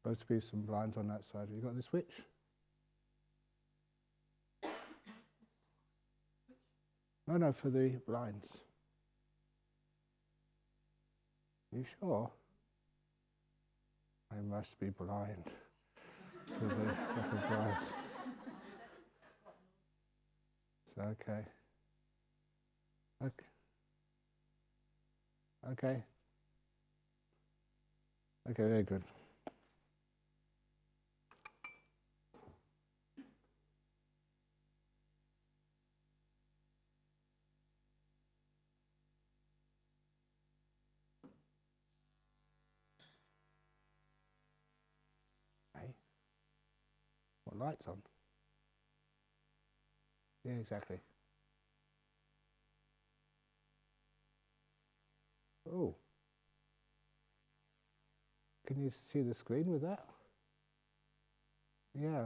Supposed to be some blinds on that side. Have you got the switch? No, for the blinds. You sure? I must be blind to the little blinds. It's okay. Okay. Okay, very good. Hey, what light's on? Yeah, exactly. Oh. Can you see the screen with that? Yeah.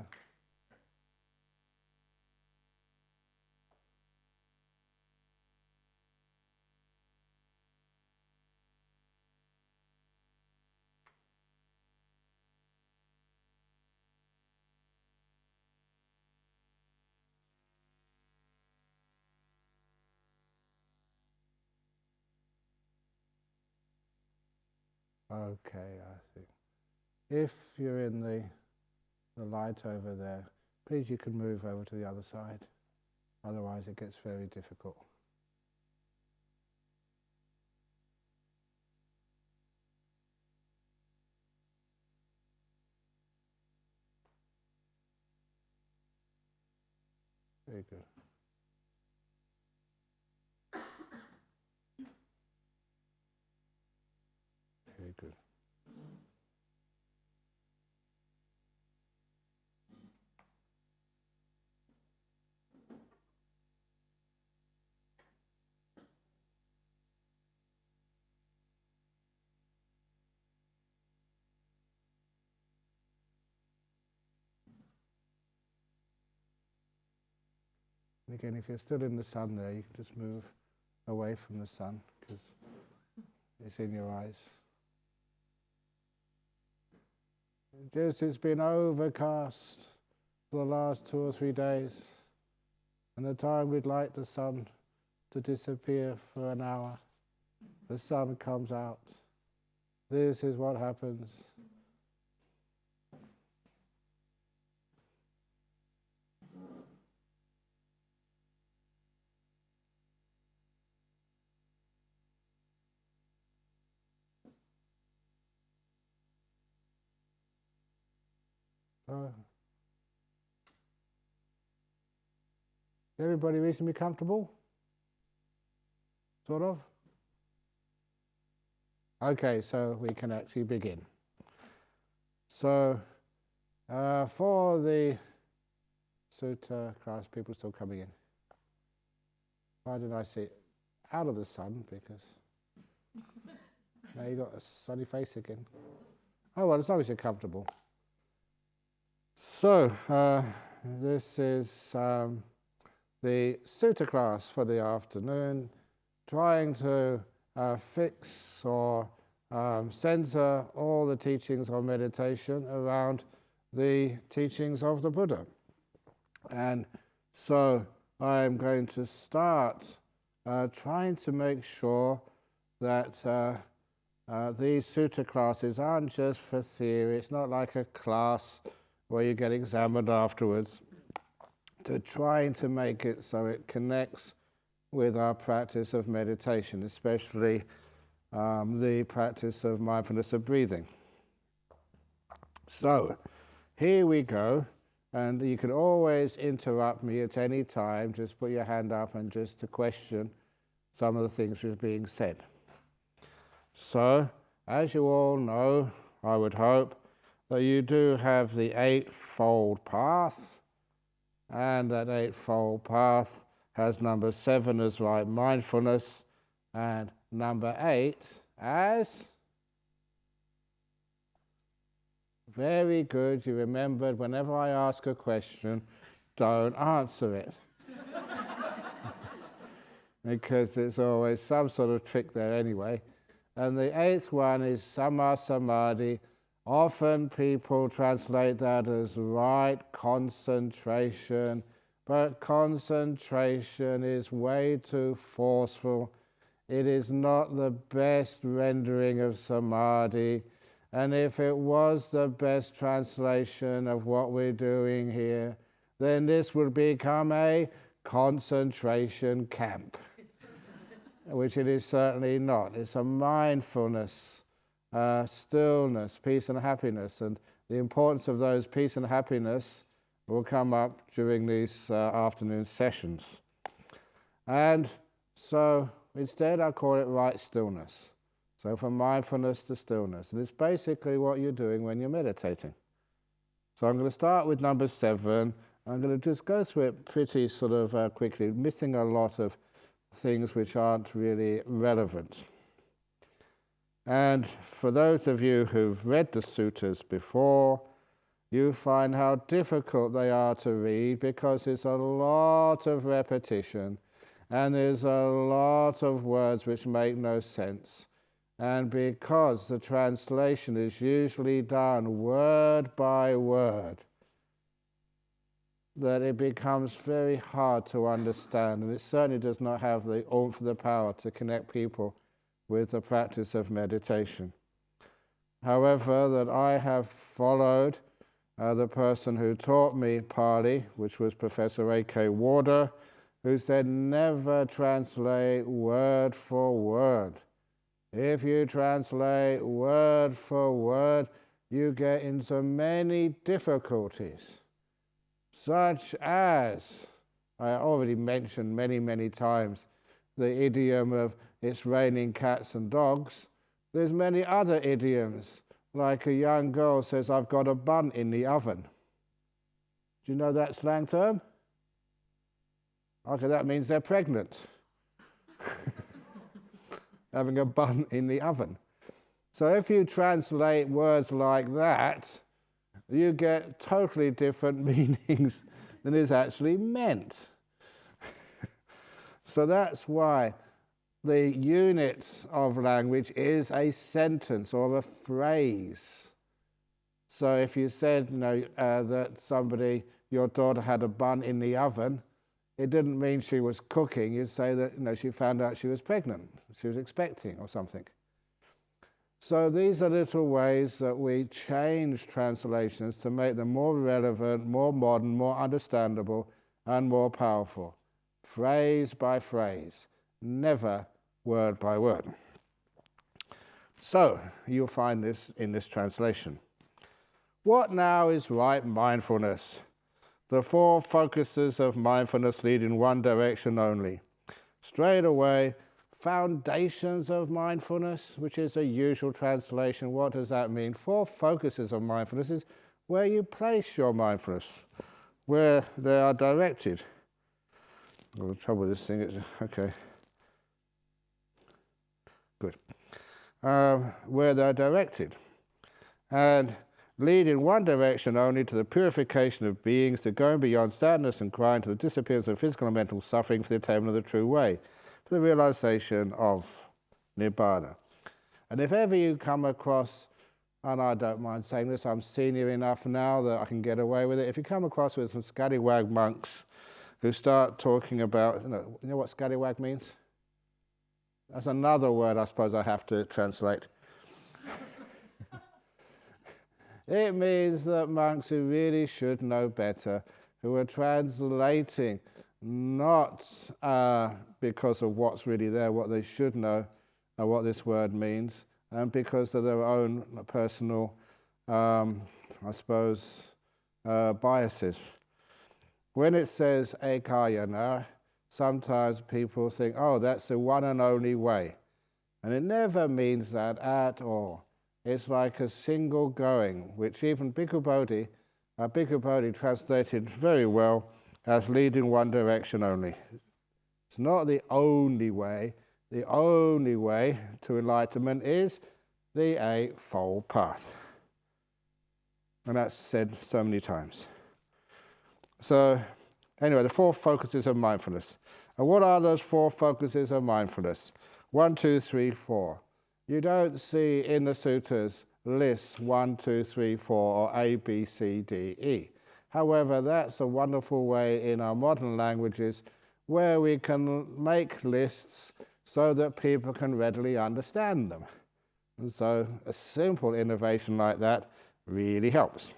Okay, I see. If you're in the light over there, please you can move over to the other side. Otherwise it gets very difficult. Very good. Very good. And again, if you're still in the sun there, you can just move away from the sun because it's in your eyes. Just it's been overcast for the last 2 or 3 days, and the time we'd like the sun to disappear for an hour, the sun comes out. This is what happens. Everybody reasonably comfortable? Sort of? Okay, so we can actually begin. So, for the Sutta class, people still coming in. Why did I sit out of the sun? Because now you got a sunny face again. Oh well, as long as you're comfortable. So, this is the Sutta class for the afternoon, trying to fix or center all the teachings on meditation around the teachings of the Buddha. And so I'm going to start trying to make sure that these Sutta classes aren't just for theory. It's not like a class where you get examined afterwards. To trying to make it so it connects with our practice of meditation, especially the practice of mindfulness of breathing. So, here we go, and you can always interrupt me at any time, just put your hand up and just to question some of the things that are being said. So, as you all know, I would hope, that you do have the Eightfold Path, and that Eightfold Path has number 7 as right mindfulness, and number 8 as... Very good, you remembered whenever I ask a question, don't answer it. Because there's always some sort of trick there anyway. And the 8th one is Samma Samadhi, Often people translate that as right concentration, but concentration is way too forceful. It is not the best rendering of samadhi, and if it was the best translation of what we're doing here, then this would become a concentration camp, which it is certainly not. It's a mindfulness, stillness, peace and happiness, and the importance of those peace and happiness will come up during these afternoon sessions. And so instead I call it right stillness. So from mindfulness to stillness. And it's basically what you're doing when you're meditating. So I'm going to start with number 7. I'm going to just go through it pretty sort of quickly, missing a lot of things which aren't really relevant. And for those of you who've read the suttas before, you find how difficult they are to read because there's a lot of repetition and there's a lot of words which make no sense. And because the translation is usually done word by word, that it becomes very hard to understand, and it certainly does not have the oomph, the power to connect people with the practice of meditation. However, that I have followed the person who taught me Pali, which was Professor A.K. Warder, who said never translate word for word. If you translate word for word, you get into many difficulties, such as, I already mentioned many times, the idiom of it's raining cats and dogs. There's many other idioms, like a young girl says, I've got a bun in the oven. Do you know that slang term? Okay, that means they're pregnant. Having a bun in the oven. So if you translate words like that, you get totally different meanings than is actually meant. So that's why the unit of language is a sentence or a phrase. So if you said, that somebody, your daughter had a bun in the oven, it didn't mean she was cooking. You'd say that she found out she was pregnant, she was expecting or something. So these are little ways that we change translations to make them more relevant, more modern, more understandable, and more powerful. Phrase by phrase, never word by word. So you'll find this in this translation. What now is right mindfulness? The 4 focuses of mindfulness lead in one direction only. Straight away, foundations of mindfulness, which is a usual translation. What does that mean? 4 focuses of mindfulness is where you place your mindfulness, where they are directed. Well, the trouble with this thing is, okay. Good. Where they're directed. And lead in one direction only to the purification of beings, to going beyond sadness and crying, to the disappearance of physical and mental suffering, for the attainment of the true way, for the realization of Nibbana. And if ever you come across, and I don't mind saying this, I'm senior enough now that I can get away with it, if you come across with some scallywag monks who start talking about, you know what scallywag means? That's another word I suppose I have to translate. It means that monks who really should know better, who are translating not because of what's really there, what they should know, what this word means, and because of their own personal, biases. When it says ekayana, sometimes people think, oh, that's the one and only way. And it never means that at all. It's like a single going, which even Bhikkhu Bodhi translated very well as lead in one direction only. It's not the only way. The only way to enlightenment is the Eightfold Path. And that's said so many times. So, anyway, the 4 focuses of mindfulness. And what are those 4 focuses of mindfulness? 1, 2, 3, 4. You don't see in the suttas lists 1, 2, 3, 4, or A, B, C, D, E. However, that's a wonderful way in our modern languages where we can make lists so that people can readily understand them. And so a simple innovation like that really helps.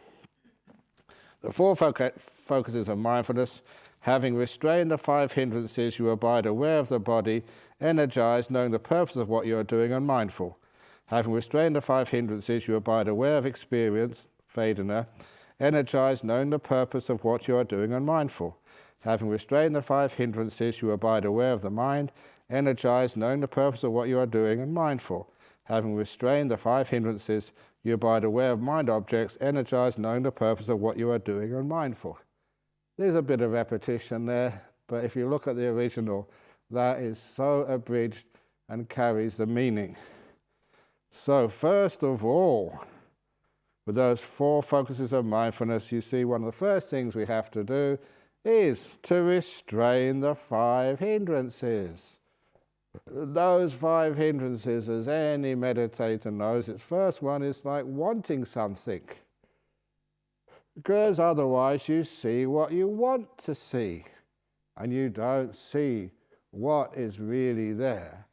The 4 focuses of mindfulness: having restrained the 5 hindrances, you abide aware of the body, energized, knowing the purpose of what you are doing, and mindful. Having restrained the 5 hindrances, you abide aware of experience, Vedana, energized, knowing the purpose of what you are doing, and mindful. Having restrained the 5 hindrances, you abide aware of the mind, energized, knowing the purpose of what you are doing, and mindful. Having restrained the 5 hindrances, you abide aware of mind objects, energized, knowing the purpose of what you are doing, and mindful. There's a bit of repetition there, but if you look at the original, that is so abridged and carries the meaning. So first of all, with those 4 focuses of mindfulness, you see one of the first things we have to do is to restrain the 5 hindrances. Those 5 hindrances, as any meditator knows, its first one is like wanting something. Because otherwise you see what you want to see, and you don't see what is really there.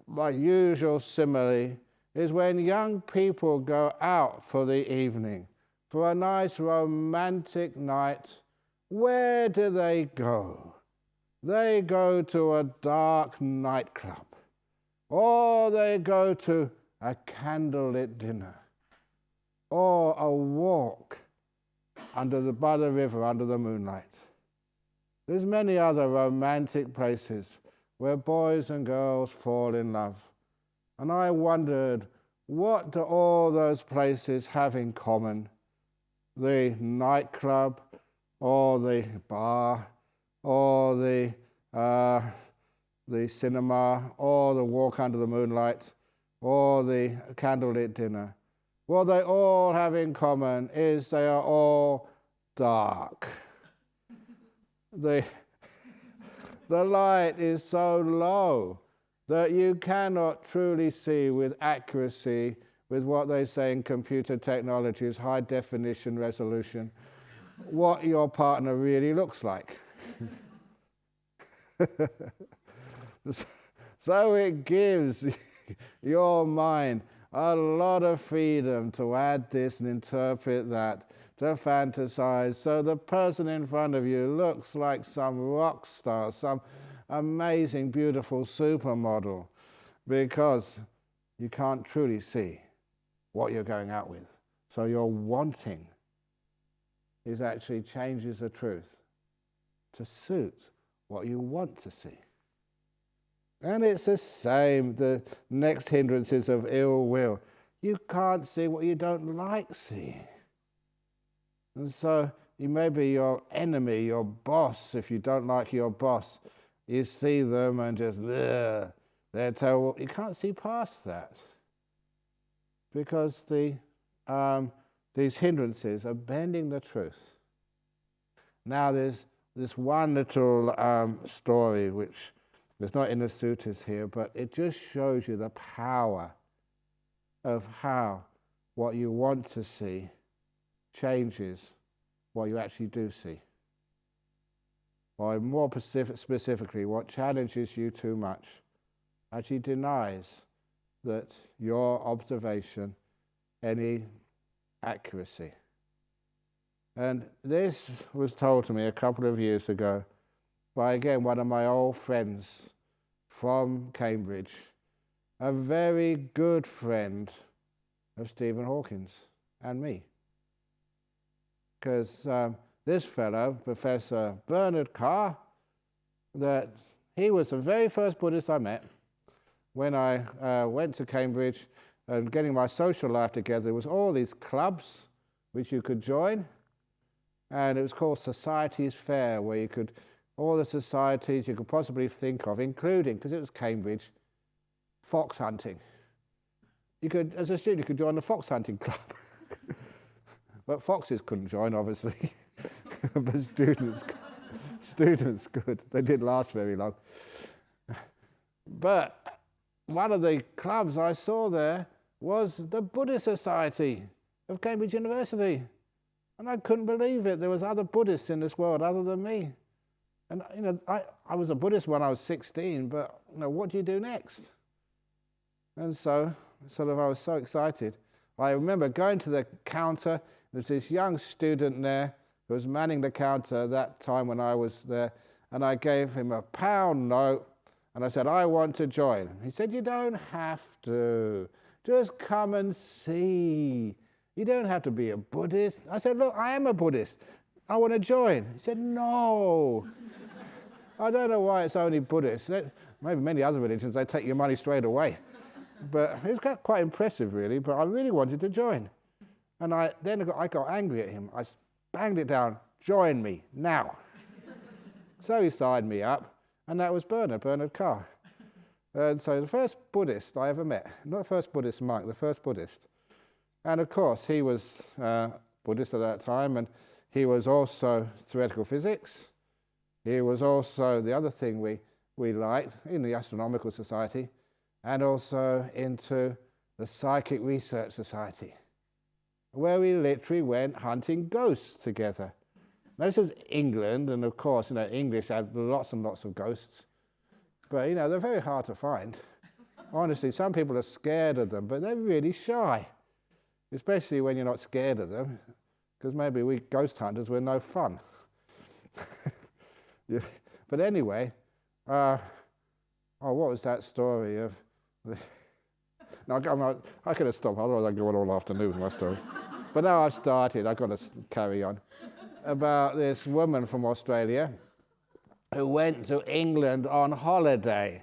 My usual simile is when young people go out for the evening, for a nice romantic night, where do they go? They go to a dark nightclub, or they go to a candlelit dinner, or a walk by the river under the moonlight. There's many other romantic places where boys and girls fall in love. And I wondered, what do all those places have in common? The nightclub, or the bar, or the cinema, or the walk under the moonlight, or the candlelit dinner. What they all have in common is they are all dark. The light is so low that you cannot truly see with accuracy, with what they say in computer technology is high definition resolution, what your partner really looks like. So it gives your mind a lot of freedom to add this and interpret that, to fantasize, so the person in front of you looks like some rock star, some amazing, beautiful supermodel, because you can't truly see what you're going out with. So your wanting is actually changes the truth to suit what you want to see. And it's the same, the next hindrances of ill will. You can't see what you don't like seeing. And so you may be your enemy, your boss. If you don't like your boss, you see them and just, they're terrible. You can't see past that, because these hindrances are bending the truth. Now there's this one little story which is not in the suttas here, but it just shows you the power of how what you want to see changes what you actually do see. Or more specifically, what challenges you too much actually denies that your observation any accuracy. And this was told to me a couple of years ago by, again, one of my old friends from Cambridge, a very good friend of Stephen Hawking's and me. Because this fellow, Professor Bernard Carr, that he was the very first Buddhist I met when I went to Cambridge and getting my social life together. There was all these clubs which you could join, and it was called Societies Fair, where you could, all the societies you could possibly think of, including, because it was Cambridge, fox hunting. You could, as a student, you could join the fox hunting club. But foxes couldn't join, obviously. But students could. They didn't last very long. But one of the clubs I saw there was the Buddhist Society of Cambridge University. And I couldn't believe it. There was other Buddhists in this world other than me. And I was a Buddhist when I was 16, but what do you do next? And so I was so excited. I remember going to the counter. There was this young student there who was manning the counter that time when I was there, and I gave him a £1 note, and I said, I want to join. He said, you don't have to. Just come and see. You don't have to be a Buddhist. I said, look, I am a Buddhist. I want to join. He said, no. I don't know why it's only Buddhists. Maybe many other religions, they take your money straight away. But it's quite impressive, really. But I really wanted to join. And I got angry at him. I banged it down. Join me now. So he signed me up. And that was Bernard Carr. And so the first Buddhist I ever met. Not the first Buddhist monk, the first Buddhist. And of course, he was Buddhist at that time. And he was also theoretical physics. He was also the other thing we liked in the Astronomical Society, and also into the Psychic Research Society, where we literally went hunting ghosts together. Now, this was England, and of course, English had lots and lots of ghosts, but they're very hard to find. Honestly, some people are scared of them, but they're really shy, especially when you're not scared of them, because maybe we ghost hunters were no fun. Yeah. But anyway, what was that story of? No, I could have stopped, otherwise I'd go on all afternoon with my stories. But now I've started, I've got to carry on. About this woman from Australia who went to England on holiday.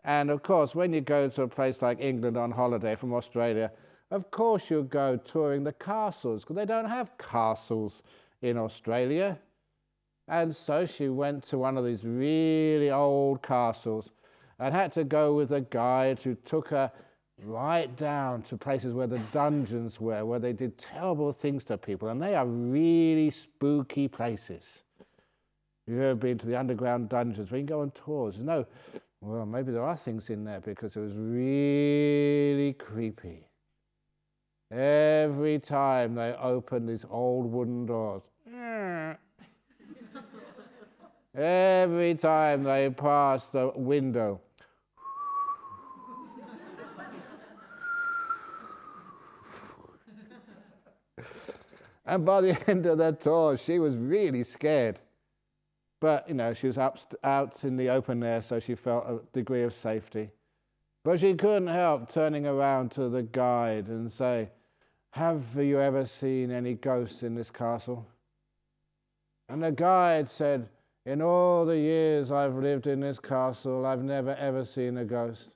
And of course, when you go to a place like England on holiday from Australia, of course you go touring the castles, because they don't have castles in Australia. And so she went to one of these really old castles and had to go with a guide who took her right down to places where the dungeons were, where they did terrible things to people. And they are really spooky places. You've ever been to the underground dungeons where you can go on tours? No. Well, maybe there are things in there, because it was really creepy. Every time they opened these old wooden doors, every time they passed the window, and by the end of the tour, she was really scared. But, she was out in the open air, so she felt a degree of safety. But she couldn't help turning around to the guide and say, have you ever seen any ghosts in this castle? And the guide said, in all the years I've lived in this castle, I've never ever seen a ghost.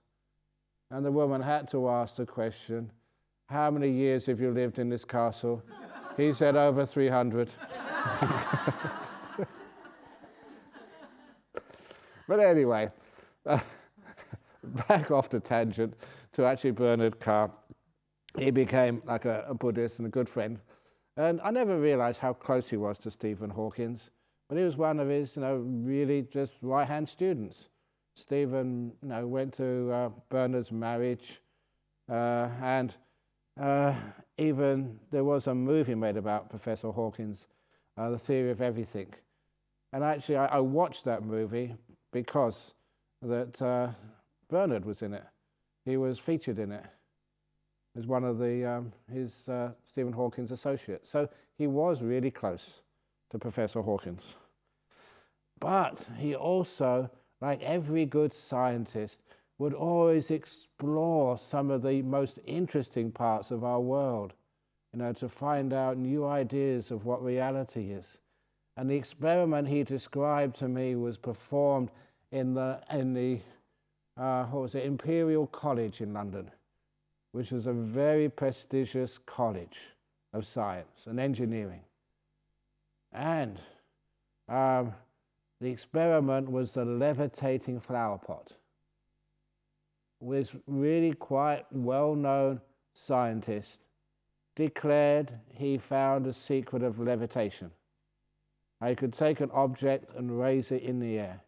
And the woman had to ask the question, how many years have you lived in this castle? He said, over 300. But anyway, back off the tangent to actually Bernard Carr. He became like a Buddhist and a good friend. And I never realized how close he was to Stephen Hawkins. But he was one of his, really just right-hand students. Stephen, went to Bernard's marriage, and even there was a movie made about Professor Hawkins, The Theory of Everything. And actually, I watched that movie because that Bernard was in it. He was featured in it as one of his Stephen Hawking's associates. So he was really close to Professor Hawkins. But he also, like every good scientist, would always explore some of the most interesting parts of our world, to find out new ideas of what reality is. And the experiment he described to me was performed in the Imperial College in London, which is a very prestigious college of science and engineering. And the experiment was the levitating flower pot. This really quite well-known scientist declared he found a secret of levitation. I could take an object and raise it in the air.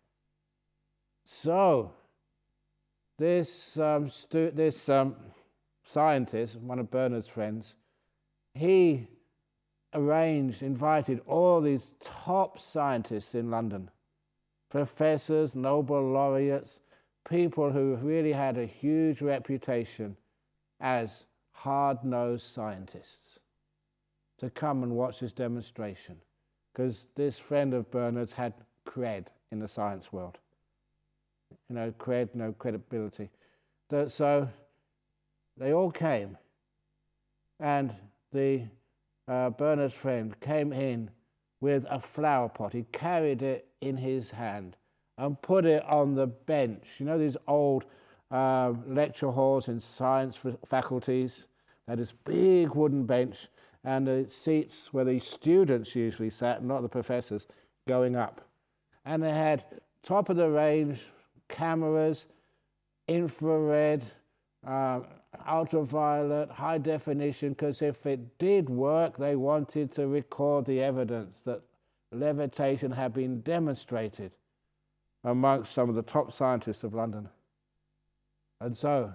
So this scientist, one of Bernard's friends, he invited all these top scientists in London, professors, Nobel laureates, people who really had a huge reputation as hard-nosed scientists, to come and watch this demonstration, because this friend of Bernard's had cred in the science world. Cred, no credibility. So they all came, and the Bernard's friend came in with a flower pot. He carried it in his hand and put it on the bench. These old lecture halls in science faculties. They had this big wooden bench, and the seats where the students usually sat, not the professors, going up. And they had top of the range cameras, infrared, ultraviolet, high definition, because if it did work, they wanted to record the evidence that levitation had been demonstrated amongst some of the top scientists of London. And so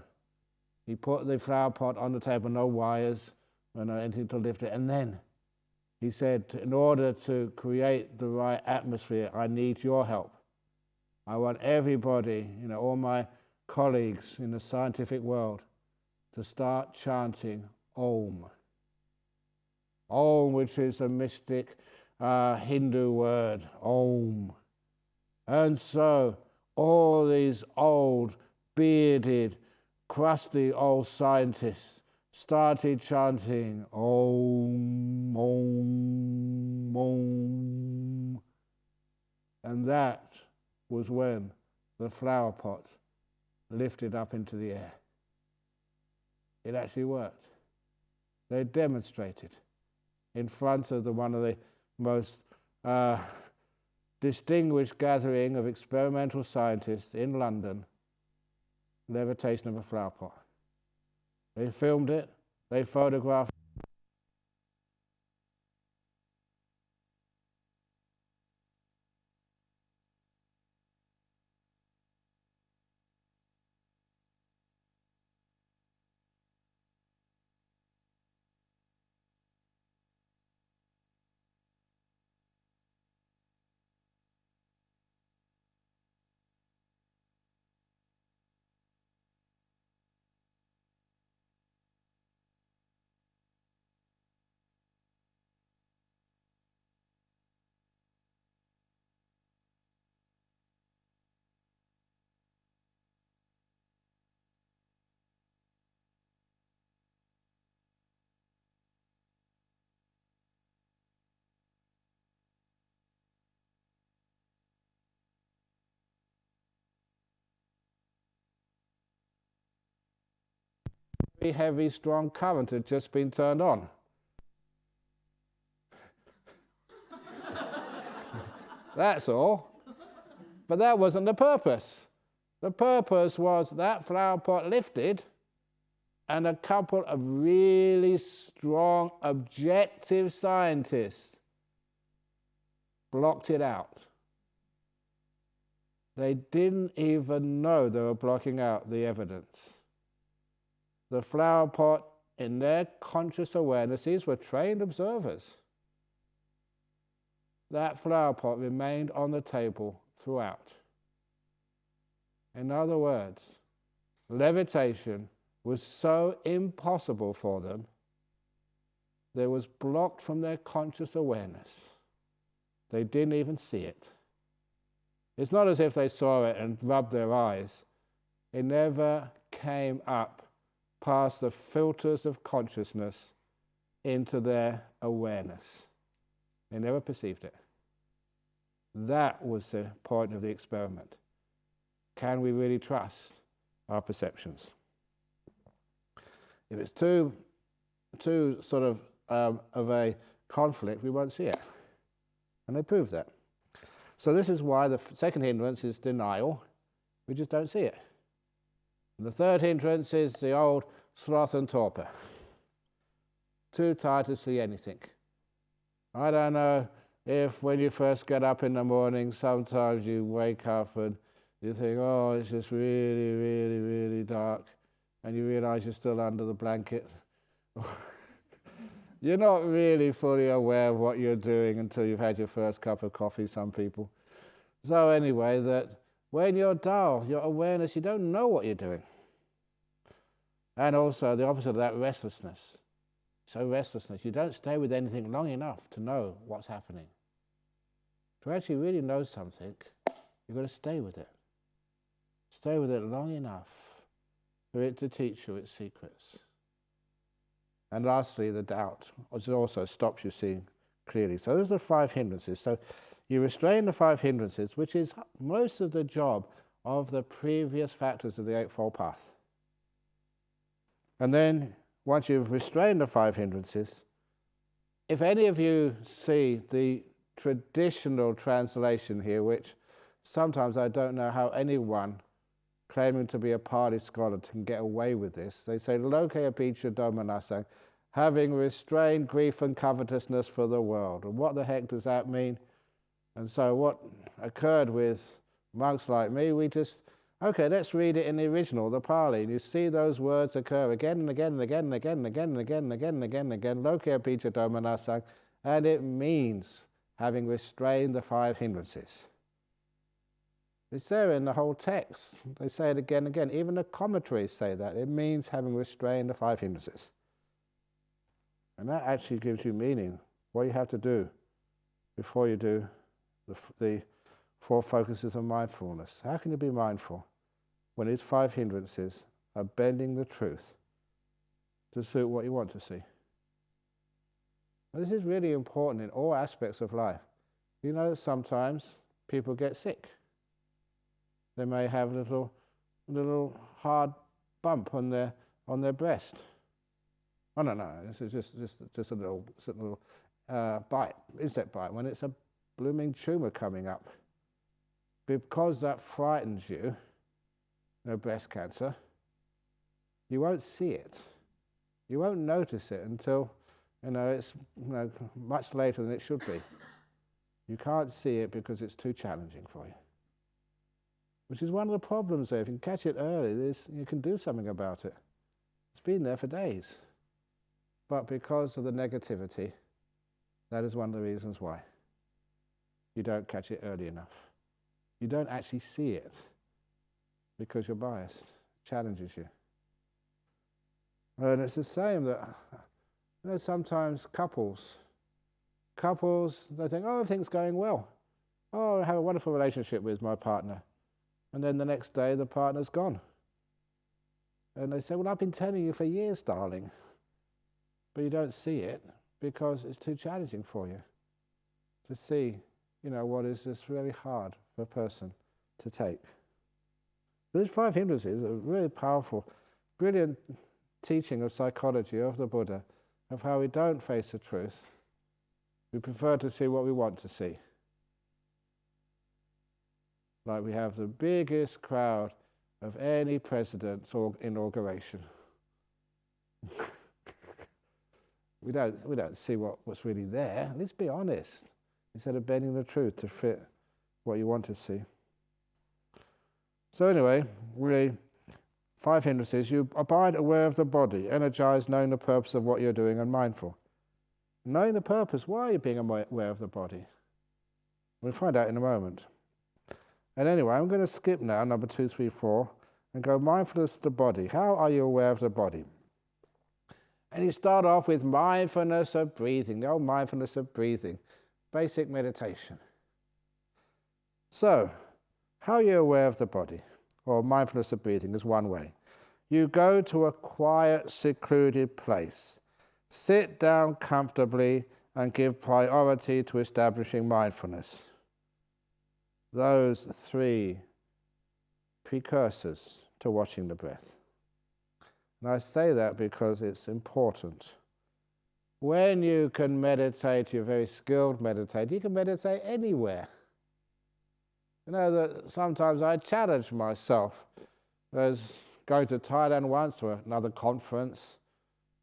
he put the flower pot on the table, no wires, no anything to lift it, and then he said, in order to create the right atmosphere, I need your help. I want everybody, all my colleagues in the scientific world, to start chanting Om. Om, which is a mystic Hindu word, Om. And so all these old, bearded, crusty old scientists started chanting Om, Om, Om. And that was when the flower pot lifted up into the air. It actually worked. They demonstrated in front of one of the most distinguished gathering of experimental scientists in London, levitation of a flower pot. They filmed it, they photographed very heavy, strong current had just been turned on. That's all. But that wasn't the purpose. The purpose was that flower pot lifted, and a couple of really strong, objective scientists blocked it out. They didn't even know they were blocking out the evidence. The flower pot, in their conscious awareness, these were trained observers. That flower pot remained on the table throughout. In other words, levitation was so impossible for them, that it was blocked from their conscious awareness. They didn't even see it. It's not as if they saw it and rubbed their eyes. It never came up past the filters of consciousness into their awareness. They never perceived it. That was the point of the experiment. Can we really trust our perceptions? If it's too sort of a conflict, we won't see it. And they proved that. So this is why the second hindrance is denial. We just don't see it. And the third hindrance is the old sloth and torpor. Too tired to see anything. I don't know if when you first get up in the morning, sometimes you wake up and you think, oh, it's just really, really, really dark. and you realize you're still under the blanket. You're not really fully aware of what you're doing until you've had your first cup of coffee, some people. So anyway, that when you're dull, your awareness, you don't know what you're doing. And also the opposite of that, restlessness. So restlessness, you don't stay with anything long enough to know what's happening. To actually really know something, you've got to stay with it. Stay with it long enough for it to teach you its secrets. And lastly, the doubt, which also stops you seeing clearly. So those are the 5 hindrances. So you restrain the 5 hindrances, which is most of the job of the previous factors of the Eightfold Path. And then, once you've restrained the 5 hindrances, if any of you see the traditional translation here, which sometimes I don't know how anyone claiming to be a Pali scholar can get away with this. They say, Loke apicca domanasang, having restrained grief and covetousness for the world. And what the heck does that mean? And so what occurred with monks like me, we just, okay, let's read it in the original, the Pali. And you see those words occur again and again and again and again and again and again and again and again and again, Loke apicca domanasang, and it means having restrained the 5 hindrances. It's there in the whole text. They say it again and again. Even the commentaries say that. It means having restrained the 5 hindrances. And that actually gives you meaning, what you have to do before you do the 4 focuses of mindfulness. How can you be mindful when these 5 hindrances are bending the truth to suit what you want to see? And this is really important in all aspects of life. You know that sometimes people get sick. They may have a little hard bump on their breast. Oh no, this is just a little bite, insect bite, when it's a blooming tumor coming up. Because that frightens you, breast cancer, you won't see it. You won't notice it until it's much later than it should be. You can't see it because it's too challenging for you. Which is one of the problems there. If you can catch it early, you can do something about it. It's been there for days. But because of the negativity, that is one of the reasons why you don't catch it early enough. You don't actually see it because you're biased. It challenges you. And it's the same that, sometimes couples, they think, oh, everything's going well. Oh, I have a wonderful relationship with my partner. And then the next day, the partner's gone. And they say, well, I've been telling you for years, darling. But you don't see it because it's too challenging for you to see, what is just very hard for a person to take. These 5 hindrances are really powerful, brilliant teaching of psychology of the Buddha, of how we don't face the truth. We prefer to see what we want to see. Like we have the biggest crowd of any president's inauguration. we don't see what's really there. Let's be honest, instead of bending the truth to fit what you want to see. So anyway, 5 hindrances. You abide aware of the body, energized, knowing the purpose of what you're doing, and mindful. Knowing the purpose, why are you being aware of the body? We'll find out in a moment. And anyway, I'm going to skip now, number 2, 3, 4, and go mindfulness of the body. How are you aware of the body? And you start off with mindfulness of breathing, the old mindfulness of breathing, basic meditation. So, how are you aware of the body? Or mindfulness of breathing is one way. You go to a quiet, secluded place. Sit down comfortably and give priority to establishing mindfulness. Those 3 precursors to watching the breath. And I say that because it's important. When you can meditate, you're very skilled meditator, you can meditate anywhere. That sometimes I challenge myself. I was going to Thailand once to another conference,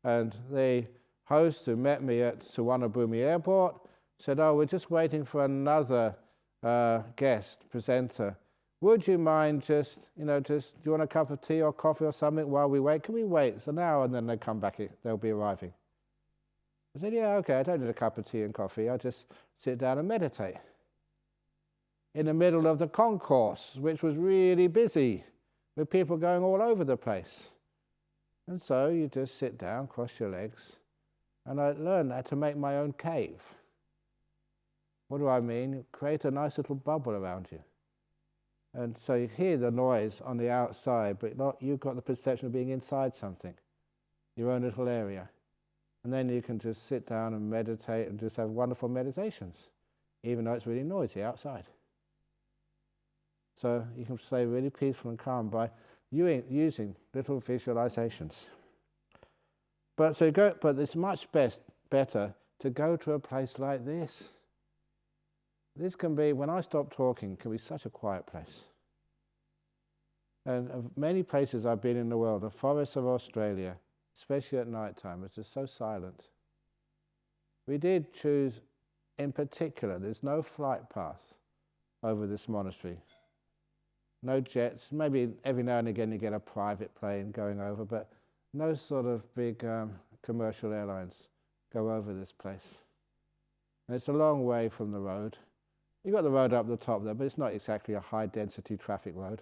and the host who met me at Suvarnabhumi Airport said, oh, we're just waiting for another guest presenter. would you mind just, do you want a cup of tea or coffee or something while we wait? Can we wait? It's an hour, and then they come back, they'll be arriving. I said, yeah, okay, I don't need a cup of tea and coffee. I'll just sit down and meditate. In the middle of the concourse, which was really busy, with people going all over the place. And so you just sit down, cross your legs, and I learned how to make my own cave. What do I mean? Create a nice little bubble around you. And so you hear the noise on the outside, but you've got the perception of being inside something, your own little area. And then you can just sit down and meditate and just have wonderful meditations, even though it's really noisy outside. So you can stay really peaceful and calm by using little visualizations. But it's much better to go to a place like this. This can be, when I stop talking, can be such a quiet place. And of many places I've been in the world, the forests of Australia, especially at night time, it's just so silent. We did choose, in particular, there's no flight path over this monastery. No jets, maybe every now and again you get a private plane going over, but no sort of big commercial airlines go over this place. And it's a long way from the road. You've got the road up the top there, but it's not exactly a high-density traffic road.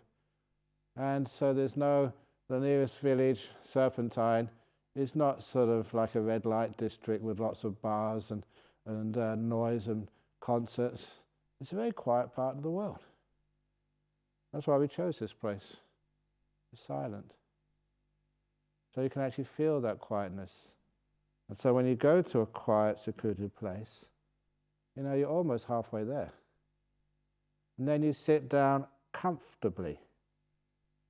And so the nearest village, Serpentine, is not sort of like a red light district with lots of bars and noise and concerts. It's a very quiet part of the world. That's why we chose this place. It's silent. So you can actually feel that quietness. And so when you go to a quiet, secluded place, you're almost halfway there. And then you sit down comfortably.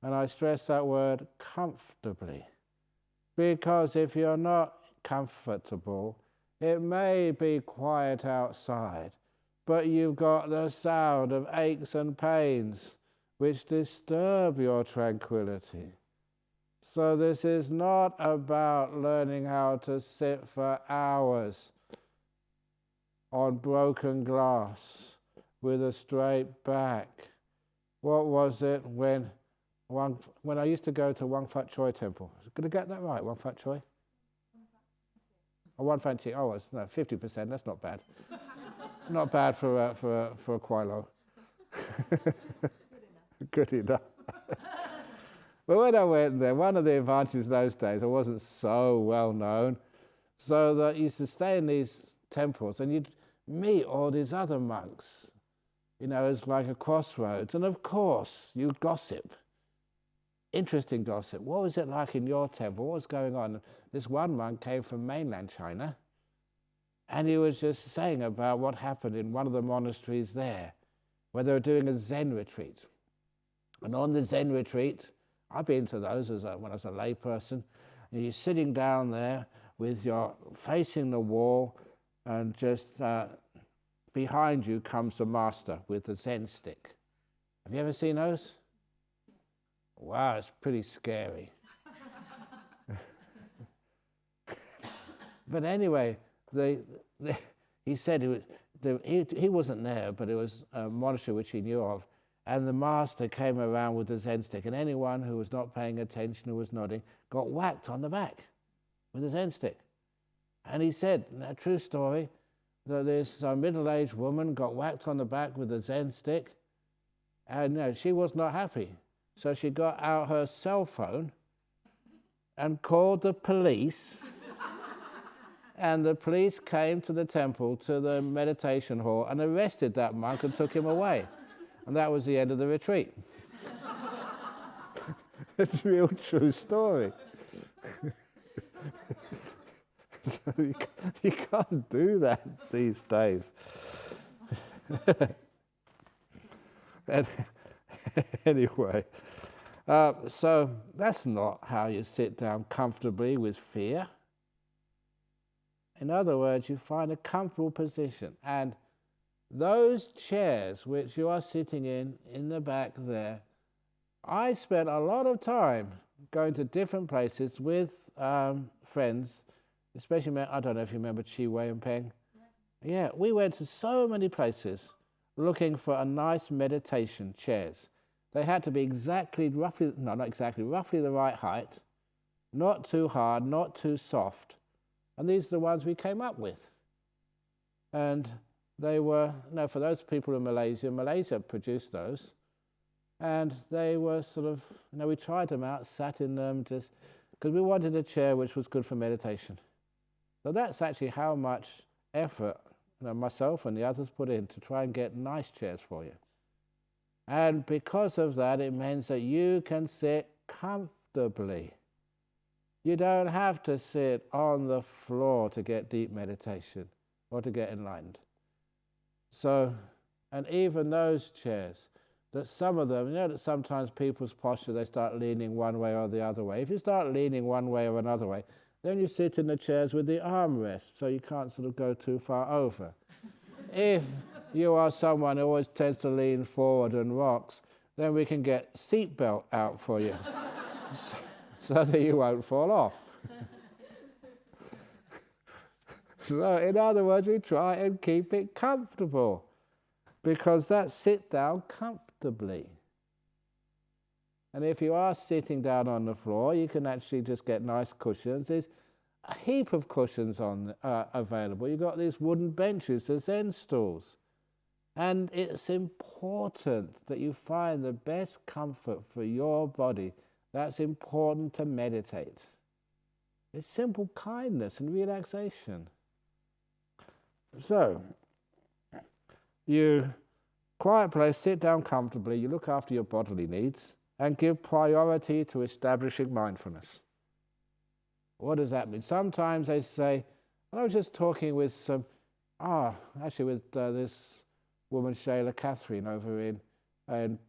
And I stress that word, comfortably. Because if you're not comfortable, it may be quiet outside, but you've got the sound of aches and pains which disturb your tranquility. So this is not about learning how to sit for hours on broken glass with a straight back. What was it when I used to go to Wang Fat Choi temple? Did I get that right, Wang Fat Choi? Wang Fat Choi, it's 50%, that's not bad. Not bad for a Kwai Lo. Good enough. But when I went there, one of the advantages those days, I wasn't so well known, so that I used to stay in these temples and you'd meet all these other monks. It's like a crossroads. And of course, you gossip. Interesting gossip. What was it like in your temple? What was going on? This one monk came from mainland China, and he was just saying about what happened in one of the monasteries there, where they were doing a Zen retreat. And on the Zen retreat, I've been to those when I was a lay person, and you're sitting down there with your facing the wall, and just behind you comes the master with the Zen stick. Have you ever seen those? Wow, it's pretty scary. But anyway, he said he wasn't there, but it was a monastery which he knew of, and the master came around with the Zen stick, and anyone who was not paying attention, who was nodding, got whacked on the back with the Zen stick. And he said, a true story, that this middle-aged woman got whacked on the back with the Zen stick, and she was not happy. So she got out her cell phone and called the police, and the police came to the temple, to the meditation hall, and arrested that monk and took him away. And that was the end of the retreat. It's a real true story. So you can't do that these days. Anyway, so that's not how you sit down comfortably with fear. In other words, you find a comfortable position. And those chairs which you are sitting in the back there, I spent a lot of time going to different places with friends, especially, I don't know if you remember Chi Wei and Peng. Yeah, we went to so many places looking for a nice meditation chairs. They had to be roughly the right height, not too hard, not too soft. And these are the ones we came up with. And they were, for those people in Malaysia produced those. And they were sort of, we tried them out, sat in them, just because we wanted a chair which was good for meditation. So that's actually how much effort myself and the others put in to try and get nice chairs for you. And because of that, it means that you can sit comfortably. You don't have to sit on the floor to get deep meditation or to get enlightened. So, and even those chairs, that some of them, that sometimes people's posture, they start leaning one way or the other way. If you start leaning one way or another way, then you sit in the chairs with the armrest, so you can't sort of go too far over. If you are someone who always tends to lean forward and rocks, then we can get seatbelt out for you, so that you won't fall off. So in other words, we try and keep it comfortable, because that's sit down comfortably. And if you are sitting down on the floor, you can actually just get nice cushions. There's a heap of cushions available. You've got these wooden benches, the Zen stools. And it's important that you find the best comfort for your body. That's important to meditate. It's simple kindness and relaxation. So, you quiet place, sit down comfortably, you look after your bodily needs, and give priority to establishing mindfulness. What does that mean? Sometimes they say, and I was just talking with this woman, Shayla Catherine, over in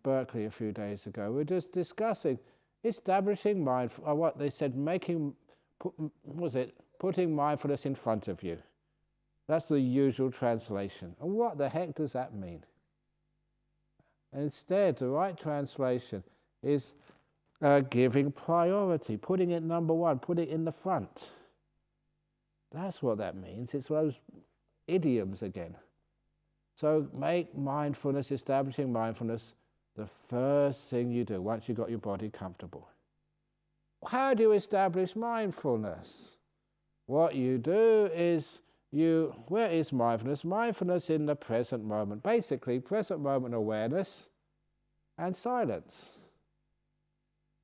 Berkeley a few days ago. We were just discussing establishing mindfulness, what they said, putting mindfulness in front of you. That's the usual translation. And what the heck does that mean? And instead, the right translation is giving priority, putting it number one, putting it in the front. That's what that means. It's those idioms again. So make mindfulness, establishing mindfulness, the first thing you do once you've got your body comfortable. How do you establish mindfulness? What you do is where is mindfulness? Mindfulness in the present moment. Basically, present moment awareness and silence.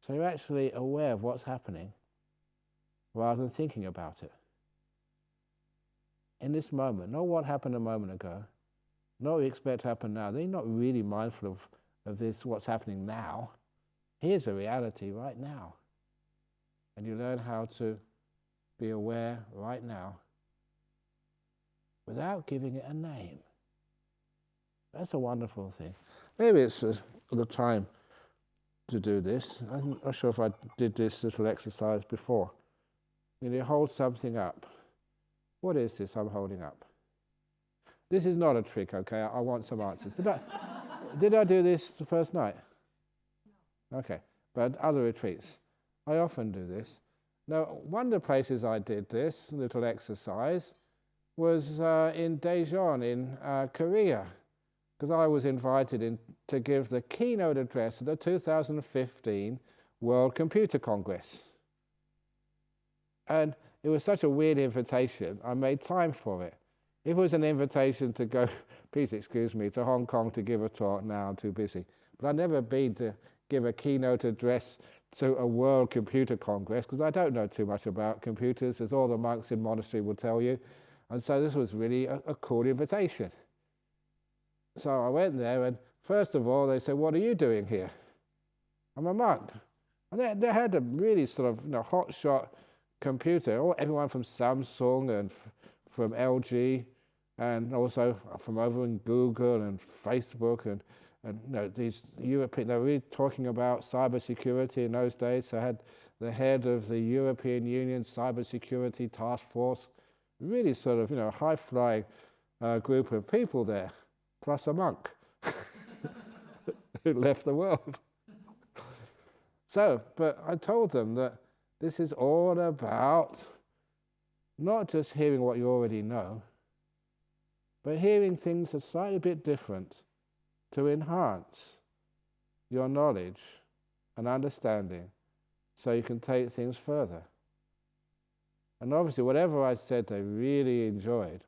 So you're actually aware of what's happening rather than thinking about it. In this moment, not what happened a moment ago, not what you expect to happen now. Then you're not really mindful of this, what's happening now. Here's the reality right now. And you learn how to be aware right now without giving it a name. That's a wonderful thing. Maybe it's the time to do this. I'm not sure if I did this little exercise before. You hold something up. What is this I'm holding up? This is not a trick, okay? I want some answers. Did I do this the first night? Okay, but other retreats, I often do this. Now, one of the places I did this little exercise was in Daejeon in Korea, because I was invited to give the keynote address at the 2015 World Computer Congress. And it was such a weird invitation, I made time for it. If it was an invitation to go, please excuse me, to Hong Kong to give a talk, now I'm too busy. But I've never been to give a keynote address to a World Computer Congress, because I don't know too much about computers, as all the monks in monastery will tell you. And so this was really a cool invitation. So I went there, and first of all, they said, "What are you doing here?" I'm a monk. And they had a really sort of hotshot computer, everyone from Samsung and from LG, and also from over in Google and Facebook, and these European, they were really talking about cybersecurity in those days. So I had the head of the European Union Cybersecurity Task Force, really sort of high-flying group of people there, plus a monk who left the world. So, but I told them that this is all about not just hearing what you already know, but hearing things a slightly bit different to enhance. your knowledge and understanding so you can take things further. And obviously whatever I said they really enjoyed,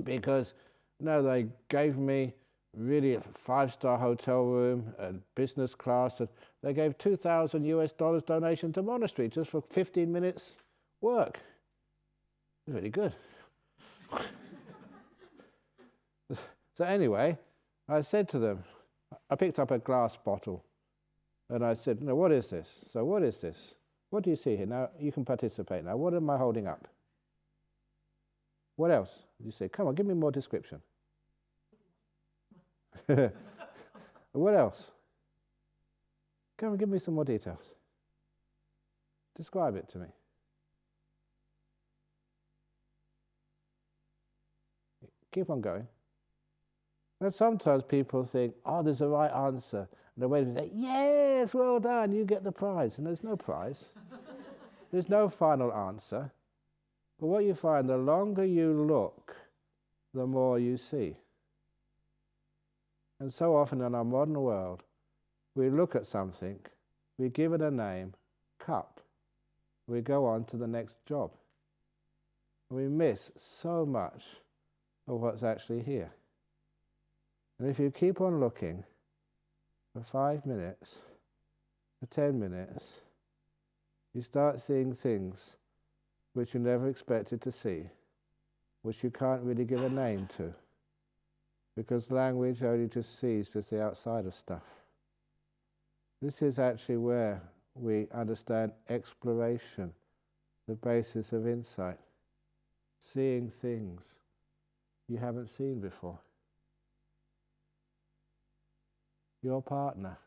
because they gave me really a 5-star hotel room and business class, and they gave $2,000 donation to monastery just for 15 minutes work. It was really good. So anyway, I said to them, I picked up a glass bottle and I said, what is this? So what is this? What do you see here? Now you can participate now. What am I holding up? What else? You say, come on, give me more description. What else? Come on, give me some more details. Describe it to me. Keep on going. And sometimes people think, there's a right answer. And they wait and say, yes, well done, you get the prize. And there's no prize. There's no final answer. But what you find, the longer you look, the more you see. And so often in our modern world, we look at something, we give it a name, cup, we go on to the next job. And we miss so much of what's actually here. And if you keep on looking for 5 minutes, for 10 minutes, you start seeing things which you never expected to see, which you can't really give a name to, because language only just sees just the outside of stuff. This is actually where we understand exploration, the basis of insight, seeing things you haven't seen before. Your partner,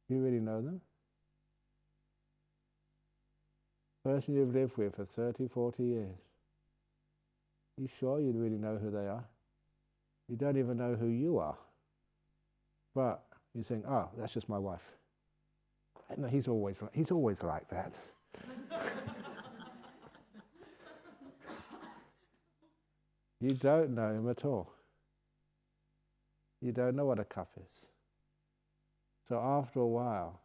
you really know them? Person you've lived with for 30, 40 years. You sure you really know who they are? You don't even know who you are. But you're saying, that's just my wife. No, he's always like that. You don't know him at all. You don't know what a cup is. So after a while,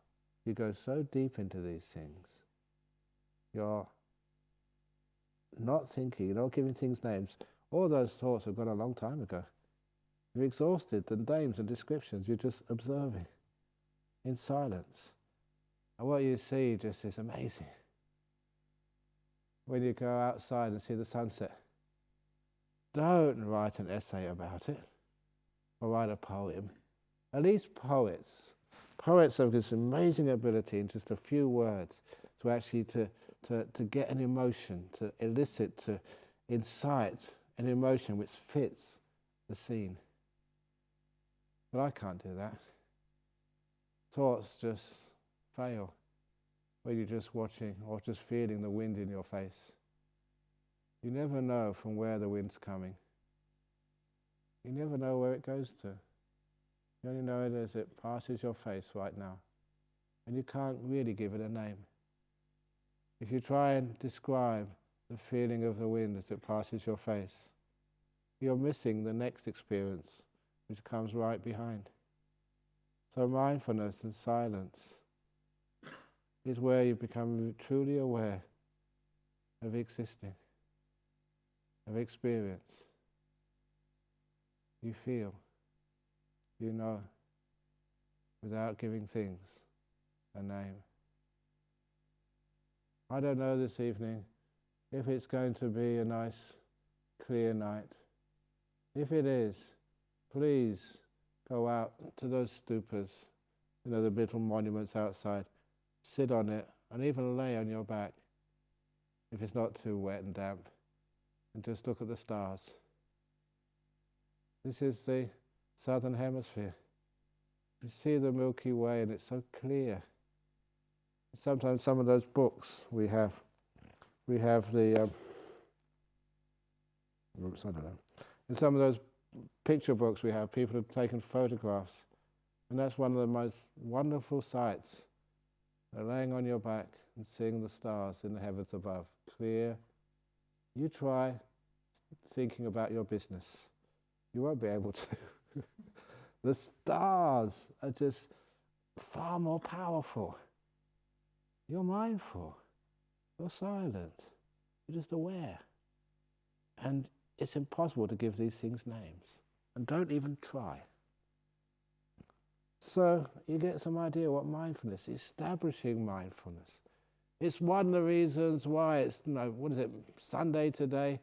you go so deep into these things, you're not thinking, you're not giving things names. All those thoughts have gone a long time ago. You're exhausted the names and descriptions, you're just observing in silence. And what you see just is amazing. When you go outside and see the sunset, don't write an essay about it or write a poem. At least poets have this amazing ability in just a few words to actually to get an emotion, to elicit, to incite an emotion which fits the scene. But I can't do that. Thoughts just fail when you're just watching or just feeling the wind in your face. You never know from where the wind's coming. You never know where it goes to. You only know it as it passes your face right now. And you can't really give it a name. If you try and describe the feeling of the wind as it passes your face, you're missing the next experience which comes right behind. So mindfulness and silence is where you become truly aware of existing, of experience. You feel, you know, without giving things a name. I don't know this evening if it's going to be a nice, clear night. If it is, please go out to those stupas, the little monuments outside, sit on it, and even lay on your back, if it's not too wet and damp, and just look at the stars. This is the southern hemisphere. You see the Milky Way and it's so clear. Sometimes some of those books we have the, oops, I don't know. In some of those picture books we have, people have taken photographs. And that's one of the most wonderful sights. They're laying on your back and seeing the stars in the heavens above. Clear. You try thinking about your business. You won't be able to. The stars are just far more powerful. You're mindful. You're silent. You're just aware. And it's impossible to give these things names. And don't even try. So you get some idea what mindfulness is, establishing mindfulness. It's one of the reasons why it's, Sunday today,